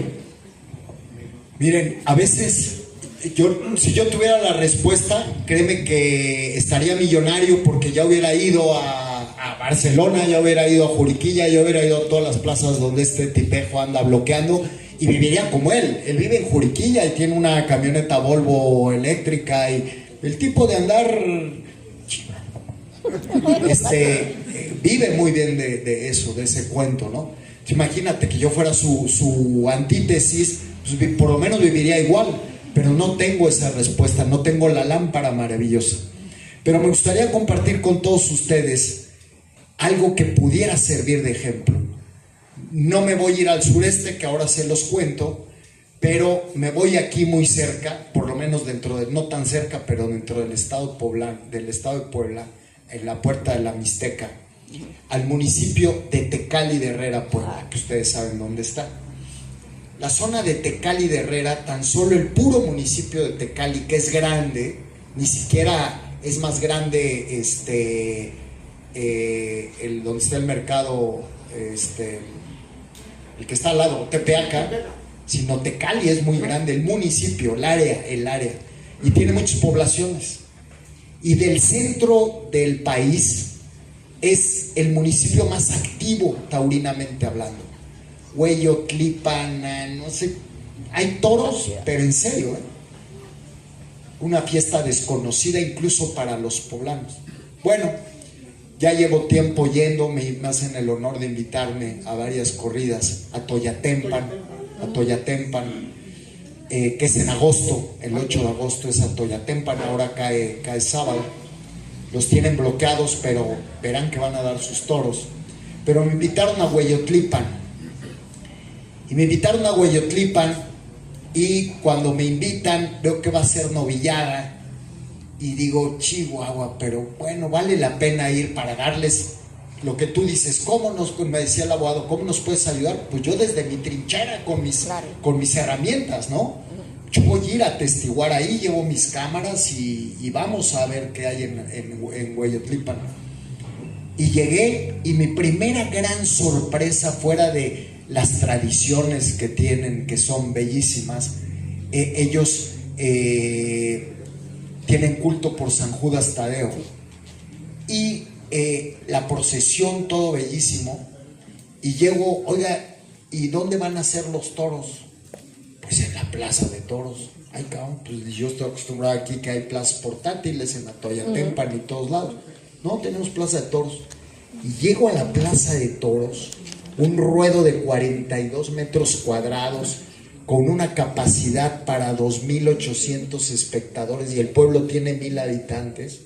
Miren, a veces, si yo tuviera la respuesta, créeme que estaría millonario, porque ya hubiera ido a Barcelona, ya hubiera ido a Juriquilla, ya hubiera ido a todas las plazas donde este tipejo anda bloqueando, y viviría como él. Él vive en Juriquilla y tiene una camioneta Volvo eléctrica, y el tipo de andar vive muy bien de eso, de ese cuento, ¿no? Imagínate que yo fuera su antítesis, pues por lo menos viviría igual, pero no tengo esa respuesta, no tengo la lámpara maravillosa. Pero me gustaría compartir con todos ustedes algo que pudiera servir de ejemplo. No me voy a ir al sureste, que ahora se los cuento, pero me voy aquí muy cerca, por lo menos no tan cerca, pero dentro del estado de Puebla, en la Puerta de la Mixteca, al municipio de Tecali de Herrera, Puebla, que ustedes saben dónde está. La zona de Tecali de Herrera, tan solo el puro municipio de Tecali, que es grande, ni siquiera es más grande donde está el mercado, el que está al lado, Tepeaca, sino Tecali es muy grande, el municipio, el área, y tiene muchas poblaciones. Y del centro del país es el municipio más activo taurinamente hablando. Hueyotlipan, no sé, hay toros, pero en serio, una fiesta desconocida incluso para los poblanos. Bueno, ya llevo tiempo yendo, me hacen el honor de invitarme a varias corridas a Toyatempan, que es en agosto, el 8 de agosto es a Toyatempan, ahora cae sábado. Los tienen bloqueados, pero verán que van a dar sus toros. Pero me invitaron a Hueyotlipan. Y cuando me invitan veo que va a ser novillada. Y digo, Chihuahua, pero bueno, vale la pena ir para darles lo que tú dices. Me decía el abogado, ¿cómo nos puedes ayudar? Pues yo desde mi trinchera, con mis herramientas, ¿no? Yo voy a ir a atestiguar ahí, llevo mis cámaras y vamos a ver qué hay en Hueyotlipan. Y llegué, y mi primera gran sorpresa, fuera de las tradiciones que tienen, que son bellísimas, ellos tienen culto por San Judas Tadeo, y la procesión, todo bellísimo. Y llego, oiga, ¿y dónde van a ser los toros? Pues en la plaza de toros. Ay, cabrón, pues yo estoy acostumbrado aquí que hay plazas portátiles en la Toyatempan y todos lados. No, tenemos plaza de toros. Y llego a la plaza de toros, un ruedo de 42 metros cuadrados, con una capacidad para 2.800 espectadores, y el pueblo tiene 1,000 habitantes.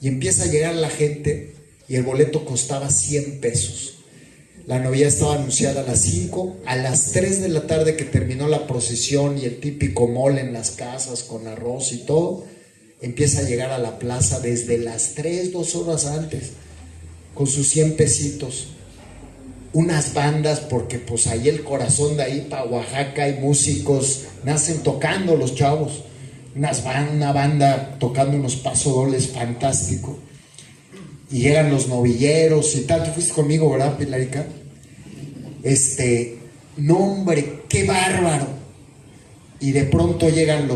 Y empieza a llegar la gente, y el boleto costaba 100 pesos. La novia estaba anunciada a las 5, a las 3 de la tarde, que terminó la procesión y el típico mole en las casas con arroz y todo, empieza a llegar a la plaza desde las 3, 2 horas antes, con sus 100 pesitos. Unas bandas, porque pues ahí el corazón de ahí para Oaxaca hay músicos, nacen tocando los chavos. Una banda tocando unos pasodobles fantástico. Y llegan los novilleros y tal. Tú fuiste conmigo, ¿verdad, Pilarica? No hombre, qué bárbaro. Y de pronto llegan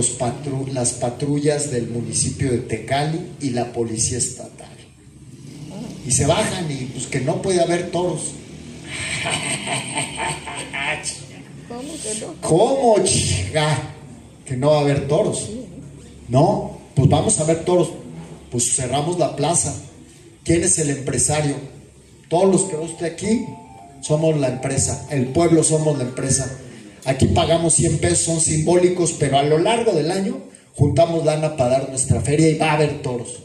las patrullas del municipio de Tecali y la policía estatal. Y se bajan y pues que no puede haber toros. ¿Cómo, chica? Que no va a haber toros. No, pues vamos a ver toros. Pues cerramos la plaza. ¿Quién es el empresario? Todos los que usted aquí somos la empresa. El pueblo somos la empresa. Aquí pagamos 100 pesos, son simbólicos, pero a lo largo del año juntamos lana para dar nuestra feria y va a haber toros.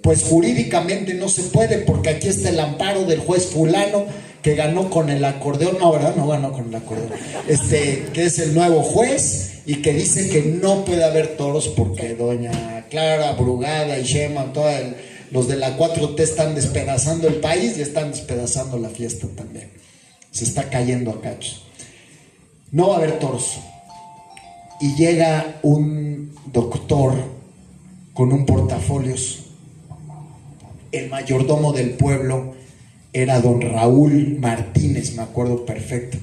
Pues jurídicamente no se puede, porque aquí está el amparo del juez fulano que ganó con el acordeón, no, ¿verdad? No ganó con el acordeón, que es el nuevo juez y que dice que no puede haber toros porque doña Clara Brugada y Sheinbaum, los de la 4T están despedazando el país y están despedazando la fiesta también. Se está cayendo a cachos. No va a haber toros. Y llega un doctor con un portafolios. El mayordomo del pueblo era don Raúl Martínez, me acuerdo perfecto.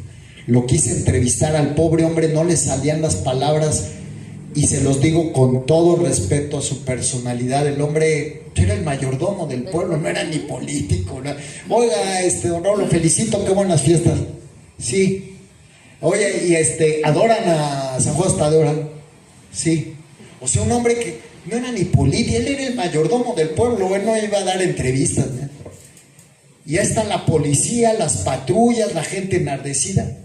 Lo quise entrevistar al pobre hombre, no le salían las palabras, y se los digo con todo respeto a su personalidad. El hombre era el mayordomo del pueblo, no era ni político, ¿no? Oiga, don Raúl, lo felicito, qué buenas fiestas. Sí. Oye, y ¿adoran a San Juan Tadeo? Sí. O sea, un hombre que no era ni político, él era el mayordomo del pueblo, él no iba a dar entrevistas, ¿no? Y ya está la policía, las patrullas, la gente enardecida.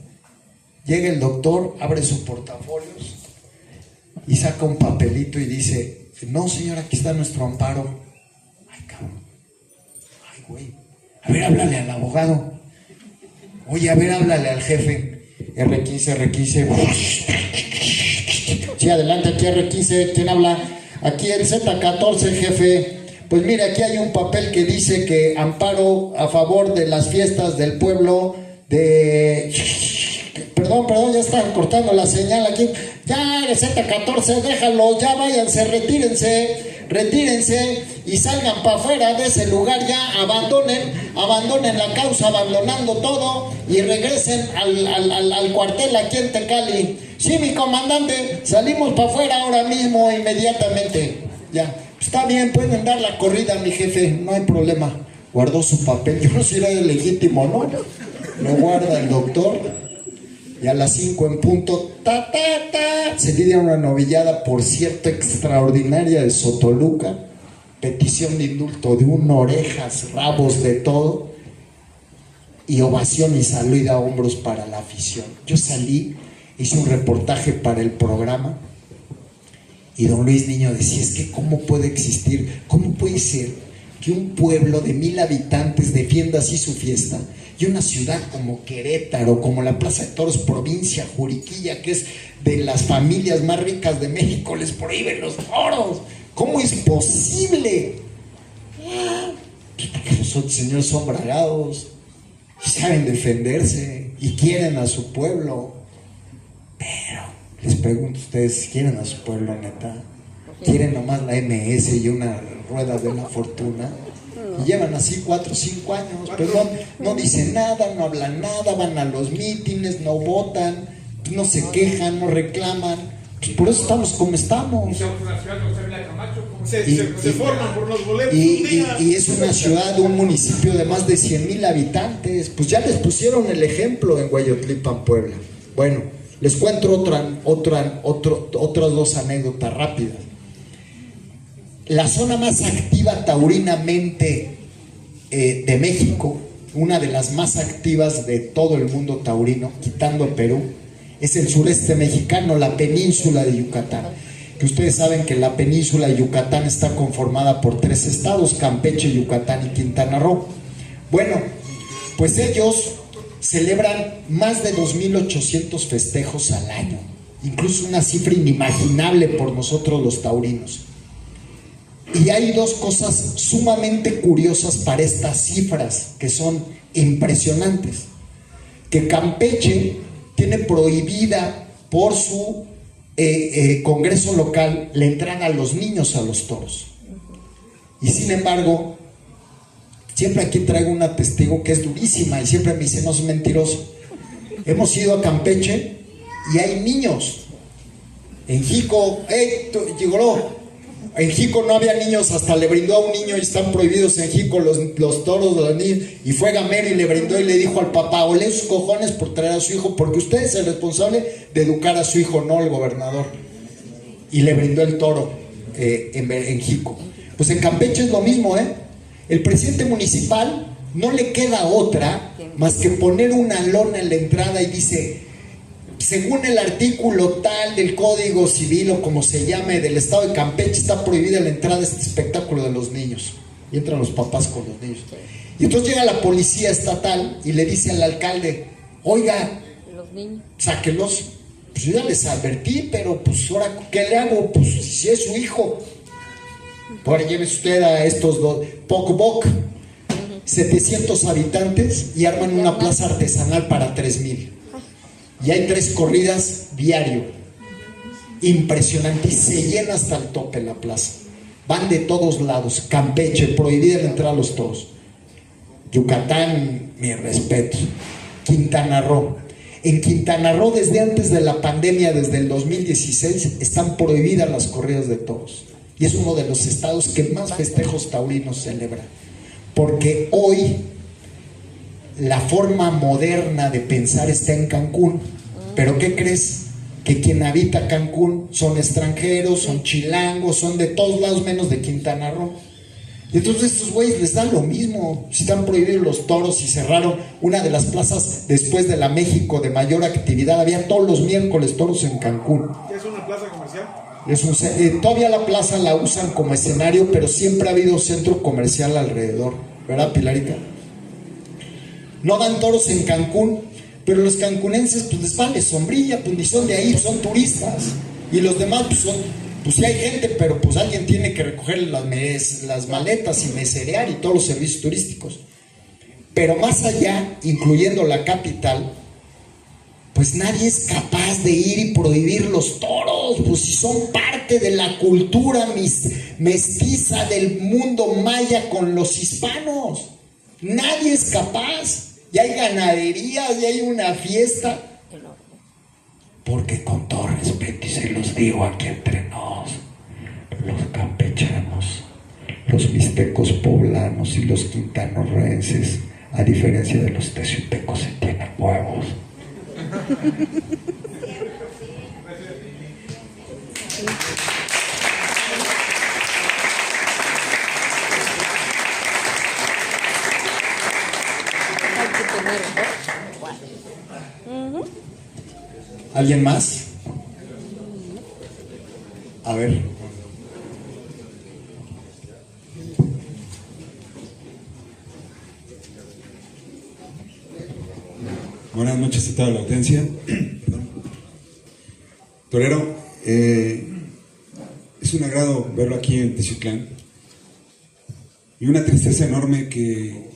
Llega el doctor, abre su portafolios y saca un papelito y dice: no, señor, aquí está nuestro amparo. Ay, cabrón. Ay, güey. A ver, háblale al abogado. Oye, a ver, háblale al jefe. R15. Sí, adelante, aquí R15. ¿Quién habla? Aquí el Z14, jefe. Pues mire, aquí hay un papel que dice que amparo a favor de las fiestas del pueblo de... Perdón, ya están cortando la señal aquí. Ya, el Z14, déjalo, ya váyanse, retírense y salgan para afuera de ese lugar, ya abandonen la causa, abandonando todo, y regresen al cuartel aquí en Tecali. Sí, mi comandante, salimos para afuera ahora mismo, inmediatamente. Ya, está bien, pueden dar la corrida, mi jefe, no hay problema. Guardó su papel, yo no sé si era legítimo, ¿no? Lo guarda el doctor. Y a las 5 en punto, se lidia una novillada, por cierto, extraordinaria de Sotoluca. Petición de indulto de orejas, rabos, de todo. Y ovación y salud a hombros para la afición. Yo salí, hice un reportaje para el programa. Y don Luis Niño decía: es que ¿cómo puede existir? ¿Cómo puede ser que un pueblo de 1000 habitantes defienda así su fiesta? Y una ciudad como Querétaro, como la Plaza de Toros, provincia Juriquilla, que es de las familias más ricas de México, les prohíben los toros. ¿Cómo es posible? Porque los señores son bragados y saben defenderse y quieren a su pueblo. Pero les pregunto a ustedes, ¿quieren a su pueblo, neta? ¿Quieren nomás la MS y una rueda de la fortuna? Y llevan así 4 o 5 años, pero no dicen nada, no hablan nada, van a los mítines, no votan, no se quejan, no reclaman. Pues por eso estamos como estamos. Se forman por los boletos. Y es una ciudad, un municipio de más de 100,000 habitantes. Pues ya les pusieron el ejemplo en Hueyotlipan, Puebla. Bueno, les cuento otras 2 anécdotas rápidas. La zona más activa taurinamente de México, una de las más activas de todo el mundo taurino, quitando Perú, es el sureste mexicano, la península de Yucatán. Que ustedes saben que la península de Yucatán está conformada por 3 estados: Campeche, Yucatán y Quintana Roo. Bueno, pues ellos celebran más de 2,800 festejos al año, incluso una cifra inimaginable por nosotros los taurinos. Y hay 2 cosas sumamente curiosas para estas cifras que son impresionantes. Que Campeche tiene prohibida por su congreso local la entrada a los niños a los toros. Y sin embargo, siempre aquí traigo una testigo que es durísima y siempre me dice: no es mentiroso. Hemos ido a Campeche y hay niños. En Jico, Gigoló, en Jico no había niños, hasta le brindó a un niño y están prohibidos en Jico los toros de los niños. Y fue gamero y le brindó y le dijo al papá: ole sus cojones por traer a su hijo, porque usted es el responsable de educar a su hijo, no el gobernador. Y le brindó el toro en Jico. Pues en Campeche es lo mismo, ¿eh? El presidente municipal no le queda otra más que poner una lona en la entrada y dice: según el artículo tal del Código Civil o como se llame del estado de Campeche, está prohibida la entrada a este espectáculo de los niños. Y entran los papás con los niños. Y entonces llega la policía estatal y le dice al alcalde: oiga, sáquelos. Pues yo ya les advertí, pero pues ahora, ¿qué le hago? Pues si es su hijo. Ahora llévese usted a estos dos, Poc, 700 habitantes, y arman una plaza artesanal para 3,000. Y hay 3 corridas diario. Impresionante. Y se llena hasta el tope la plaza. Van de todos lados. Campeche, prohibida la entrada a los toros. Yucatán, mi respeto. Quintana Roo. En Quintana Roo, desde antes de la pandemia, desde el 2016, están prohibidas las corridas de toros. Y es uno de los estados que más festejos taurinos celebra. Porque hoy la forma moderna de pensar está en Cancún. ¿Pero qué crees? Que quien habita Cancún son extranjeros, son chilangos, son de todos lados menos de Quintana Roo. Y entonces estos güeyes les da lo mismo. Si están prohibidos los toros y cerraron una de las plazas después de la México de mayor actividad. Había todos los miércoles toros en Cancún. ¿Qué es una plaza comercial? Todavía la plaza la usan como escenario, pero siempre ha habido centro comercial alrededor, ¿verdad, Pilarita? No dan toros en Cancún, pero los cancunenses pues les vale sombrilla, pues ni son de ahí, son turistas. Y los demás pues sí hay gente, pero pues alguien tiene que recoger las maletas y meserear y todos los servicios turísticos. Pero más allá, incluyendo la capital, pues nadie es capaz de ir y prohibir los toros, pues si son parte de la cultura mestiza del mundo maya con los hispanos. Nadie es capaz. Y hay ganaderías, y hay una fiesta. Porque con todo respeto, y se los digo aquí entre nos, los campechanos, los mixtecos poblanos y los quintanarroenses, a diferencia de los teciutecos, se tienen huevos. ¿Alguien más? A ver. Buenas noches a toda la audiencia. Torero, es un agrado verlo aquí en Teciutlán y una tristeza enorme que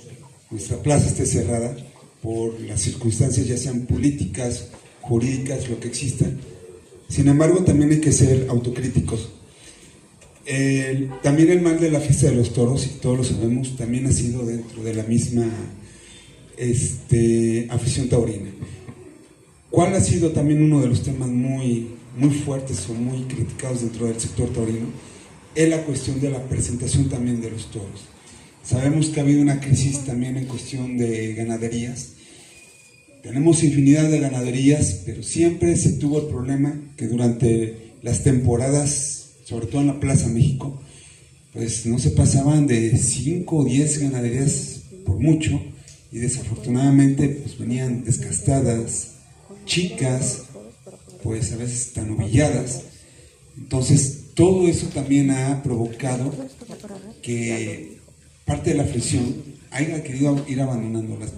nuestra plaza esté cerrada por las circunstancias, ya sean políticas, jurídicas, lo que existan. Sin embargo, también hay que ser autocríticos. También el mal de la fiesta de los toros, y todos lo sabemos, también ha sido dentro de la misma afición taurina. ¿Cuál ha sido también uno de los temas muy fuertes o muy criticados dentro del sector taurino? Es la cuestión de la presentación también de los toros. Sabemos que ha habido una crisis también en cuestión de ganaderías. Tenemos infinidad de ganaderías, pero siempre se tuvo el problema que durante las temporadas, sobre todo en la Plaza México, pues no se pasaban de 5 o 10 ganaderías por mucho, y desafortunadamente pues venían descastadas, chicas, pues a veces tan humilladas. Entonces todo eso también ha provocado que parte de la afición haya querido ir abandonando las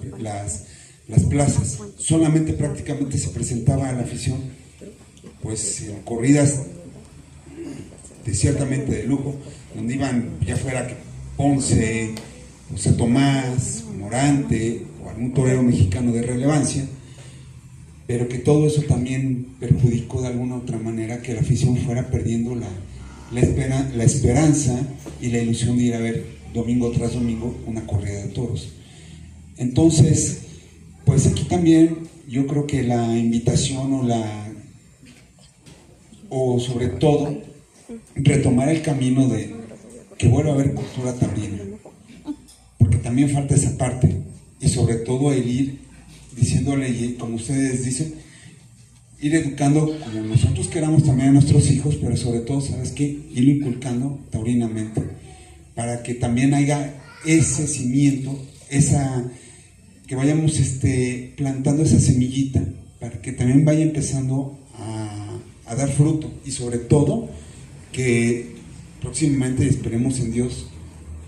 plazas. Solamente prácticamente se presentaba a la afición pues en corridas ciertamente de lujo, donde iban ya fuera Ponce, José Tomás, Morante o algún torero mexicano de relevancia, pero que todo eso también perjudicó de alguna u otra manera que la afición fuera perdiendo la esperanza y la ilusión de ir a ver domingo tras domingo una corrida de toros. Entonces, pues aquí también yo creo que la invitación o sobre todo retomar el camino de que vuelva a haber cultura taurina, porque también falta esa parte, y sobre todo el ir diciéndole, y como ustedes dicen, ir educando como nosotros queramos también a nuestros hijos, pero sobre todo, ¿sabes qué? Irlo inculcando taurinamente, para que también haya ese cimiento, que vayamos plantando esa semillita, para que también vaya empezando a dar fruto, y sobre todo que próximamente, esperemos en Dios,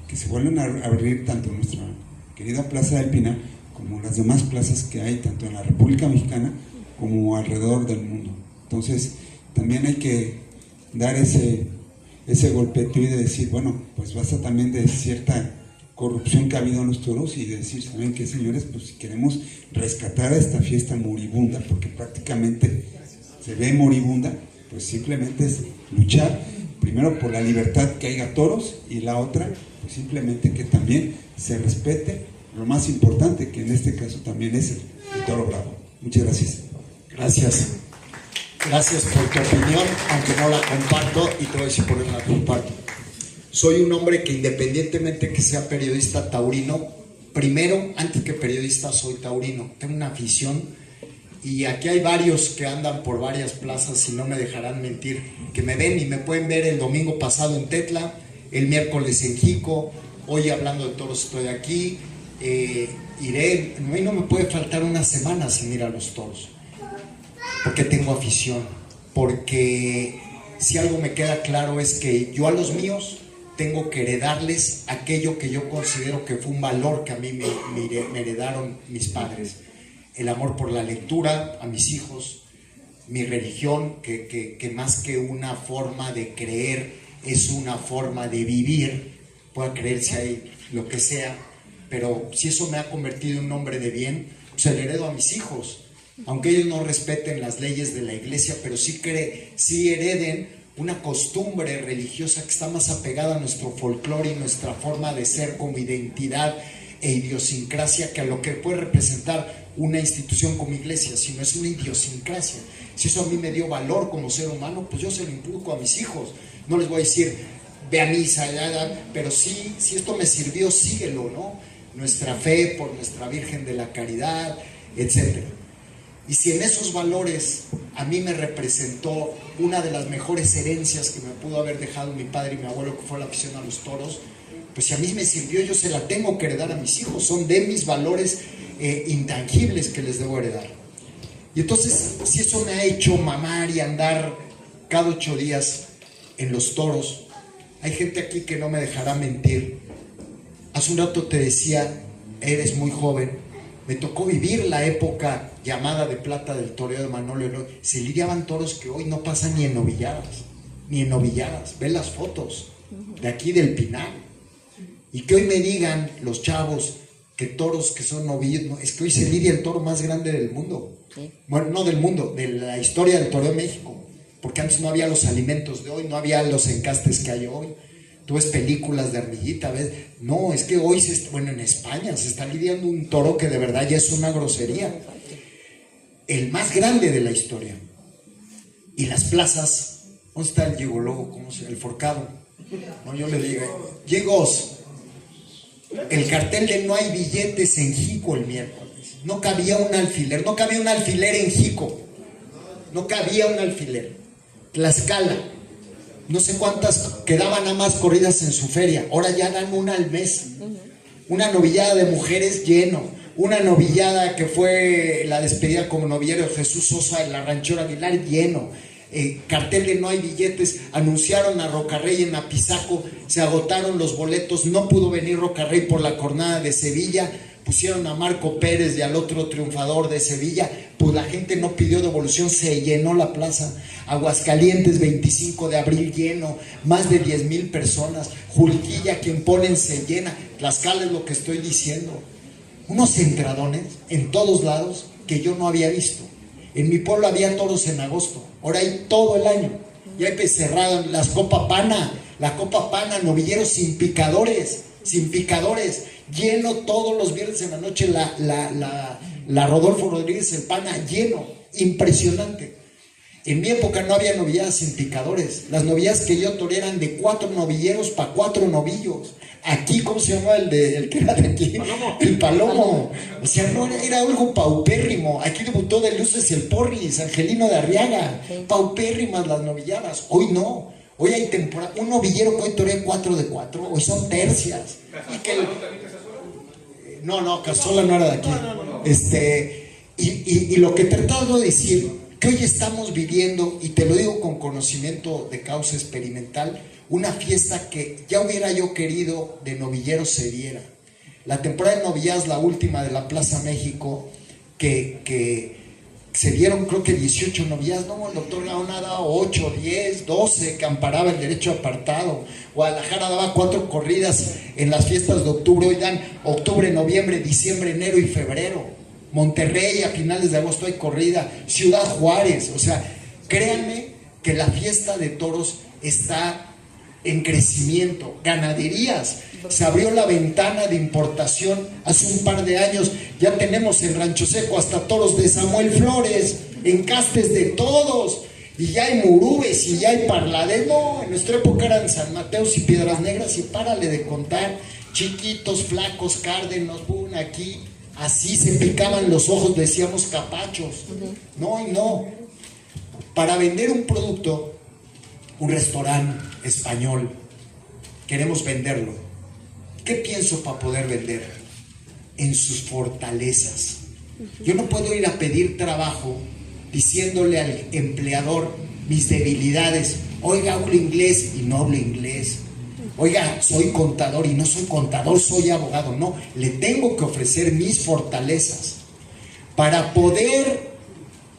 que se vuelvan a abrir tanto nuestra querida Plaza del Pinar como las demás plazas que hay tanto en la República Mexicana como alrededor del mundo. Entonces también hay que dar ese golpeteo y de decir, bueno, pues basta también de cierta corrupción que ha habido en los toros, y de decir, ¿saben qué, señores? Pues si queremos rescatar a esta fiesta moribunda, porque prácticamente se ve moribunda, pues simplemente es luchar primero por la libertad, que haya toros, y la otra, pues simplemente que también se respete lo más importante, que en este caso también es el toro bravo. Muchas gracias. Gracias. Gracias por tu opinión, aunque no la comparto, y te voy a decir por qué la comparto. Soy un hombre que, independientemente que sea periodista taurino, primero, antes que periodista, soy taurino. Tengo una afición, y aquí hay varios que andan por varias plazas y no me dejarán mentir, que me ven y me pueden ver el domingo pasado en Tetla, el miércoles en Jico, hoy hablando de toros estoy aquí, iré, a mí no me puede faltar una semana sin ir a los toros, porque tengo afición, porque si algo me queda claro es que yo a los míos tengo que heredarles aquello que yo considero que fue un valor que a mí me heredaron mis padres. El amor por la lectura a mis hijos, mi religión, que más que una forma de creer, es una forma de vivir. Pueda creer si hay lo que sea, pero si eso me ha convertido en un hombre de bien, pues le heredo a mis hijos, aunque ellos no respeten las leyes de la iglesia, pero sí hereden una costumbre religiosa que está más apegada a nuestro folclore y nuestra forma de ser como identidad e idiosincrasia, que a lo que puede representar una institución como iglesia, sino es una idiosincrasia. Si eso a mí me dio valor como ser humano, pues yo se lo inculco a mis hijos. No les voy a decir, ve a misa, pero sí, si esto me sirvió, síguelo, ¿no? Nuestra fe por nuestra Virgen de la Caridad, etc. Y si en esos valores a mí me representó una de las mejores herencias que me pudo haber dejado mi padre y mi abuelo, que fue la afición a los toros, pues si a mí me sirvió, yo se la tengo que heredar a mis hijos. Son de mis valores intangibles que les debo heredar. Y entonces, si eso me ha hecho mamar y andar cada 8 días en los toros, hay gente aquí que no me dejará mentir. Hace un rato te decía, eres muy joven, me tocó vivir la época llamada de plata del toreo de Manolo Eloy. Se lidiaban toros que hoy no pasan ni en novilladas, ven las fotos de aquí del Pinar, y que hoy me digan los chavos que toros que son novillos, no, es que hoy se lidia el toro más grande del mundo. Sí. Bueno, no del mundo, de la historia del toreo de México, porque antes no había los alimentos de hoy, no había los encastes que hay hoy. Tú ves películas de Armillita, ¿ves? No, es que hoy, en España se está lidiando un toro que de verdad ya es una grosería. El más grande de la historia. Y las plazas, ¿dónde está el gigolobo? ¿Cómo se llama? El forcado. No, yo le digo, Gigos, el cartel de no hay billetes en Jico el miércoles. No cabía un alfiler en Jico. No cabía un alfiler. Tlaxcala, no sé cuántas quedaban nada más corridas en su feria, ahora ya dan una al mes. Una novillada de mujeres lleno, una novillada que fue la despedida como novillero de Jesús Sosa en la Ranchera Aguilar, lleno. Cartel de no hay billetes, anunciaron a Rocarrey en Apizaco, se agotaron los boletos, no pudo venir Rocarrey por la jornada de Sevilla, pusieron a Marco Pérez y al otro triunfador de Sevilla, pues la gente no pidió devolución, se llenó la plaza. Aguascalientes, 25 de abril lleno, más de 10,000 personas. Julquilla, quien ponen se llena. Tlaxcala es lo que estoy diciendo. Unos entradones en todos lados que yo no había visto. En mi pueblo había toros en agosto, ahora hay todo el año. Ya hay cerrado las Copa Pana, la Copa Pana, novilleros sin picadores, lleno todos los viernes en la noche la la Rodolfo Rodríguez El Pana lleno, impresionante. En mi época no había novilladas sin picadores. Las novilladas que yo toreé eran de 4 novilleros para 4 novillos. Aquí, ¿cómo se llamaba el que era de aquí? Palomo. El Palomo. O sea, no era algo paupérrimo. Aquí debutó de luces el Porris, Angelino de Arriaga. Paupérrimas las novilladas. Hoy no. Hoy hay temporada. Un novillero que hoy torea 4 de 4. Hoy son tercias. No, Casola no era de aquí. Y lo que he tratado de decir, que hoy estamos viviendo, y te lo digo con conocimiento de causa experimental, una fiesta que ya hubiera yo querido de novillero se diera. La temporada de novilladas, la última de la Plaza México, que se dieron creo que 18 novilladas, no, el doctor Gaona daba 8, 10, 12 que amparaba el derecho apartado. Guadalajara daba 4 corridas en las fiestas de octubre, hoy dan octubre, noviembre, diciembre, enero y febrero. Monterrey a finales de agosto hay corrida, Ciudad Juárez, o sea, créanme que la fiesta de toros está en crecimiento. Ganaderías, se abrió la ventana de importación hace un par de años, ya tenemos en Rancho Seco hasta toros de Samuel Flores, encastes de todos, y ya hay murubes y ya hay parlades. No, en nuestra época eran San Mateos y Piedras Negras, y párale de contar, chiquitos, flacos, cárdenos, boom, aquí. Así se picaban los ojos, decíamos capachos. No, y no. Para vender un producto, un restaurante español, queremos venderlo. ¿Qué pienso para poder vender? En sus fortalezas. Yo no puedo ir a pedir trabajo diciéndole al empleador mis debilidades. Oiga, hablo inglés y no hablo inglés. Oiga, soy contador y no soy contador, soy abogado. No, le tengo que ofrecer mis fortalezas para poder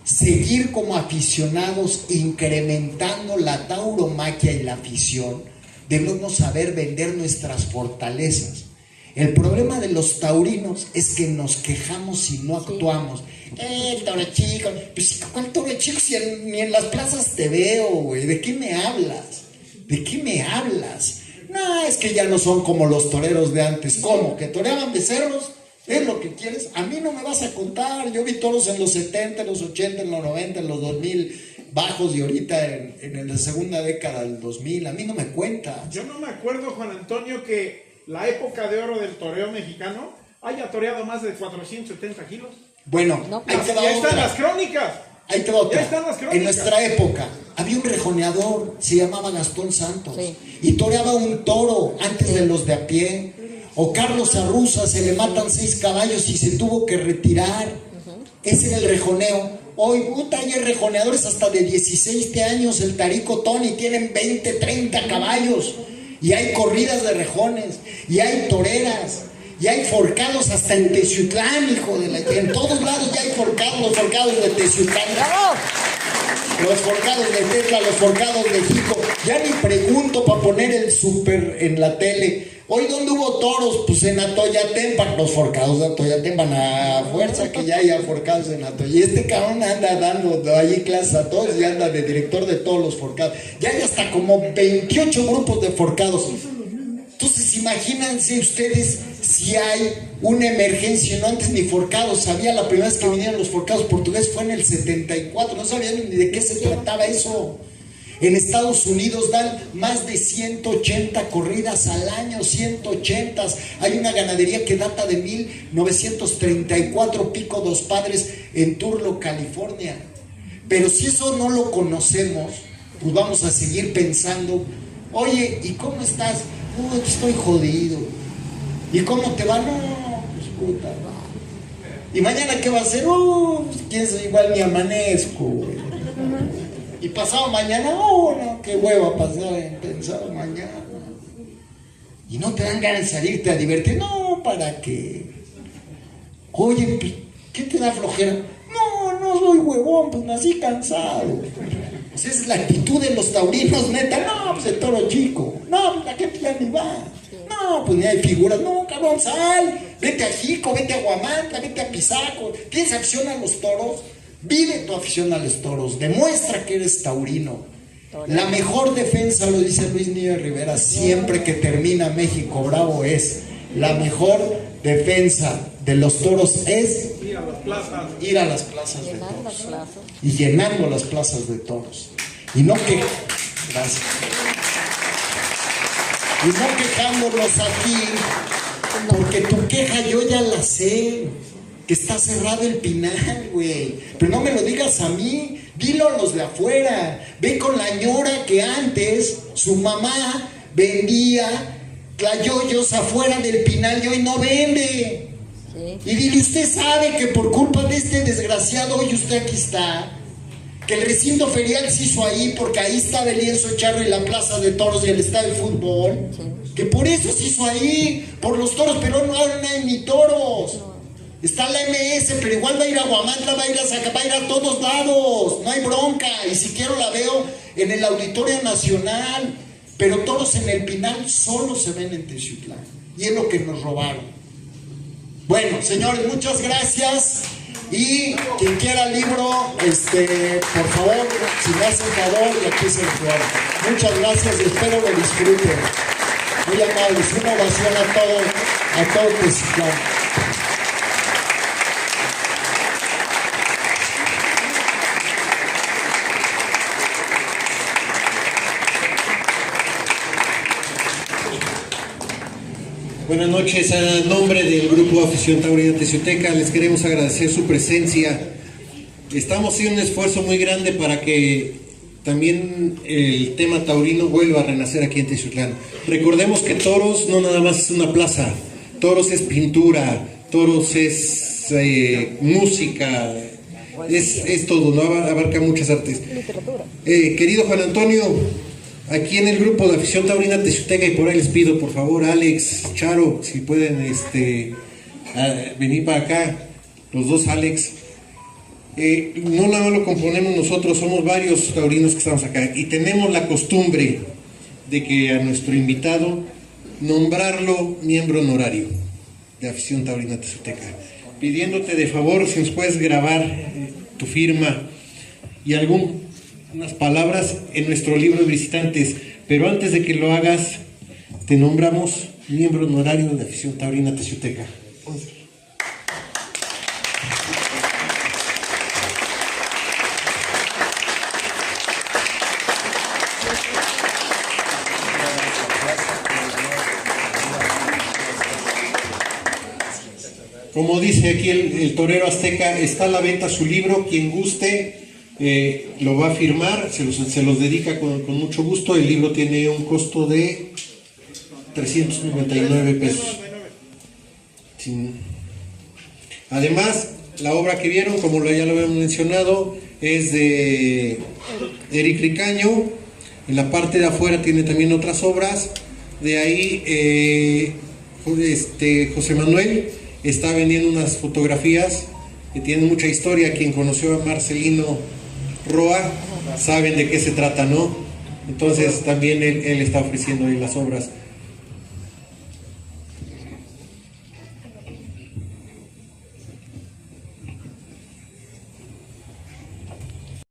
seguir como aficionados incrementando la tauromaquia y la afición. Debemos saber vender nuestras fortalezas. El problema de los taurinos es que nos quejamos y no actuamos. El toro chico, pues ¿cuál toro chico? Si ni en las plazas te veo, güey. ¿De qué me hablas? ¿De qué me hablas? No, es que ya no son como los toreros de antes. ¿Cómo? ¿Que toreaban becerros? ¿Es lo que quieres? A mí no me vas a contar. Yo vi toros en los 70, en los 80, en los 90, en los 2000 bajos, y ahorita en la segunda década del 2000. A mí no me cuentas. Yo no me acuerdo, Juan Antonio, que la época de oro del toreo mexicano haya toreado más de 470 kilos. Bueno, No, ahí te va Ya están otra. las crónicas. Ahí te va otra. Ya están las crónicas. En nuestra época había un rejoneador, se llamaba Gastón Santos, Sí. y toreaba un toro antes de los de a pie. O Carlos Arruza, se le matan 6 caballos y se tuvo que retirar. Ese era el rejoneo. Hoy, puta, hay rejoneadores hasta de 16 años. El Tarico Tony tienen 20, 30 caballos. Y hay corridas de rejones. Y hay toreras. Y hay forcados hasta en Teciutlán, hijo de la... En todos lados ya hay forcados, los forcados de Teciutlán. Los forcados de Tetla, los forcados de Jico. Ya ni pregunto para poner el súper en la tele. Hoy, ¿dónde hubo toros? Pues en Atoyatempan. Los forcados de Atoyatempan, a fuerza que ya haya forcados en Atoyatempan. Y este cabrón anda dando allí clases a todos y anda de director de todos los forcados. Ya hay hasta como 28 grupos de forcados. Entonces, imagínense ustedes si hay una emergencia. No, antes ni forcados sabía. La primera vez que vinieron los forcados portugueses fue en el 74. No sabían ni de qué se trataba eso. En Estados Unidos dan más de 180 corridas al año, 180. Hay una ganadería que data de 1934, Pico Dos Padres, en Turlock, California. Pero si eso no lo conocemos, pues vamos a seguir pensando, oye, ¿y cómo estás? No, estoy jodido. ¿Y cómo te va? No, pues puta, no. ¿Y mañana qué va a hacer? Oh, pues quién sabe, igual ni amanezco, güey. Y pasado mañana, oh, no, qué hueva pasar en pensado mañana. Y no te dan ganas de salirte a divertir. No, ¿para qué? Oye, ¿qué te da flojera? No soy huevón, pues nací cansado. Pues esa es la actitud de los taurinos, neta. No, pues el toro chico. No, pues la gente ya ni va. No, pues ni hay figuras. No, cabrón, sal. Vete a Jico, vete a Huamantla, vete a Pisaco. ¿Tienes acción a los toros? Vive tu afición a los toros, demuestra que eres taurino. La mejor defensa, lo dice Luis Niño de Rivera, siempre que termina México Bravo, es La mejor defensa de los toros es ir a las plazas de toros y llenando las plazas de toros y no que gracias y no quejándonos aquí, porque tu queja yo ya la sé, que está cerrado el Pinal, güey, pero no me lo digas a mí, dilo a los de afuera. Ve con la ñora que antes su mamá vendía tlayoyos afuera del Pinal y hoy no vende. Sí. Y dile, usted sabe que por culpa de este desgraciado hoy usted aquí está, que el recinto ferial se hizo ahí porque ahí estaba el lienzo charro y la plaza de toros y el estadio de fútbol, sí. Que por eso se hizo ahí, por los toros, pero no hay ni toros. Está la MS, pero igual va a ir a Huamantla, va a ir a Zaca, va a ir a todos lados, no hay bronca, y si quiero la veo en el Auditorio Nacional, pero toros en el Pinal solo se ven en Teciutlán, y es lo que nos robaron. Bueno, señores, muchas gracias, y quien quiera el libro, por favor, si me hacen favor, y aquí se lo juega. Muchas gracias y espero lo disfruten. Muy amables, una ovación a todo Teciutlán. Buenas noches, a nombre del Grupo Afición Taurina Teciuteca les queremos agradecer su presencia. Estamos haciendo un esfuerzo muy grande para que también el tema taurino vuelva a renacer aquí en Teciutlán. Recordemos que toros no nada más es una plaza, toros es pintura, toros es música, es todo, ¿no? Abarca muchas artes. Querido Juan Antonio, aquí en el grupo de Afición Taurina Teciuteca, y por ahí les pido, por favor, Alex, Charo, si pueden venir para acá, los dos Alex. No nada más lo componemos nosotros, somos varios taurinos que estamos acá y tenemos la costumbre de que a nuestro invitado nombrarlo miembro honorario de Afición Taurina Teciuteca, pidiéndote de favor si nos puedes grabar tu firma y unas palabras en nuestro libro de visitantes, pero antes de que lo hagas te nombramos miembro honorario de Afición Taurina Teciuteca. Como dice aquí el torero azteca, está a la venta su libro, quien guste lo va a firmar, se los dedica con mucho gusto. El libro tiene un costo de 399 pesos. Además, la obra que vieron, como ya lo habíamos mencionado, es de Eric Ricaño. En la parte de afuera tiene también otras obras. De ahí José Manuel está vendiendo unas fotografías que tienen mucha historia. Quien conoció a Marcelino Roa saben de qué se trata, ¿no? Entonces también él está ofreciendo ahí las obras.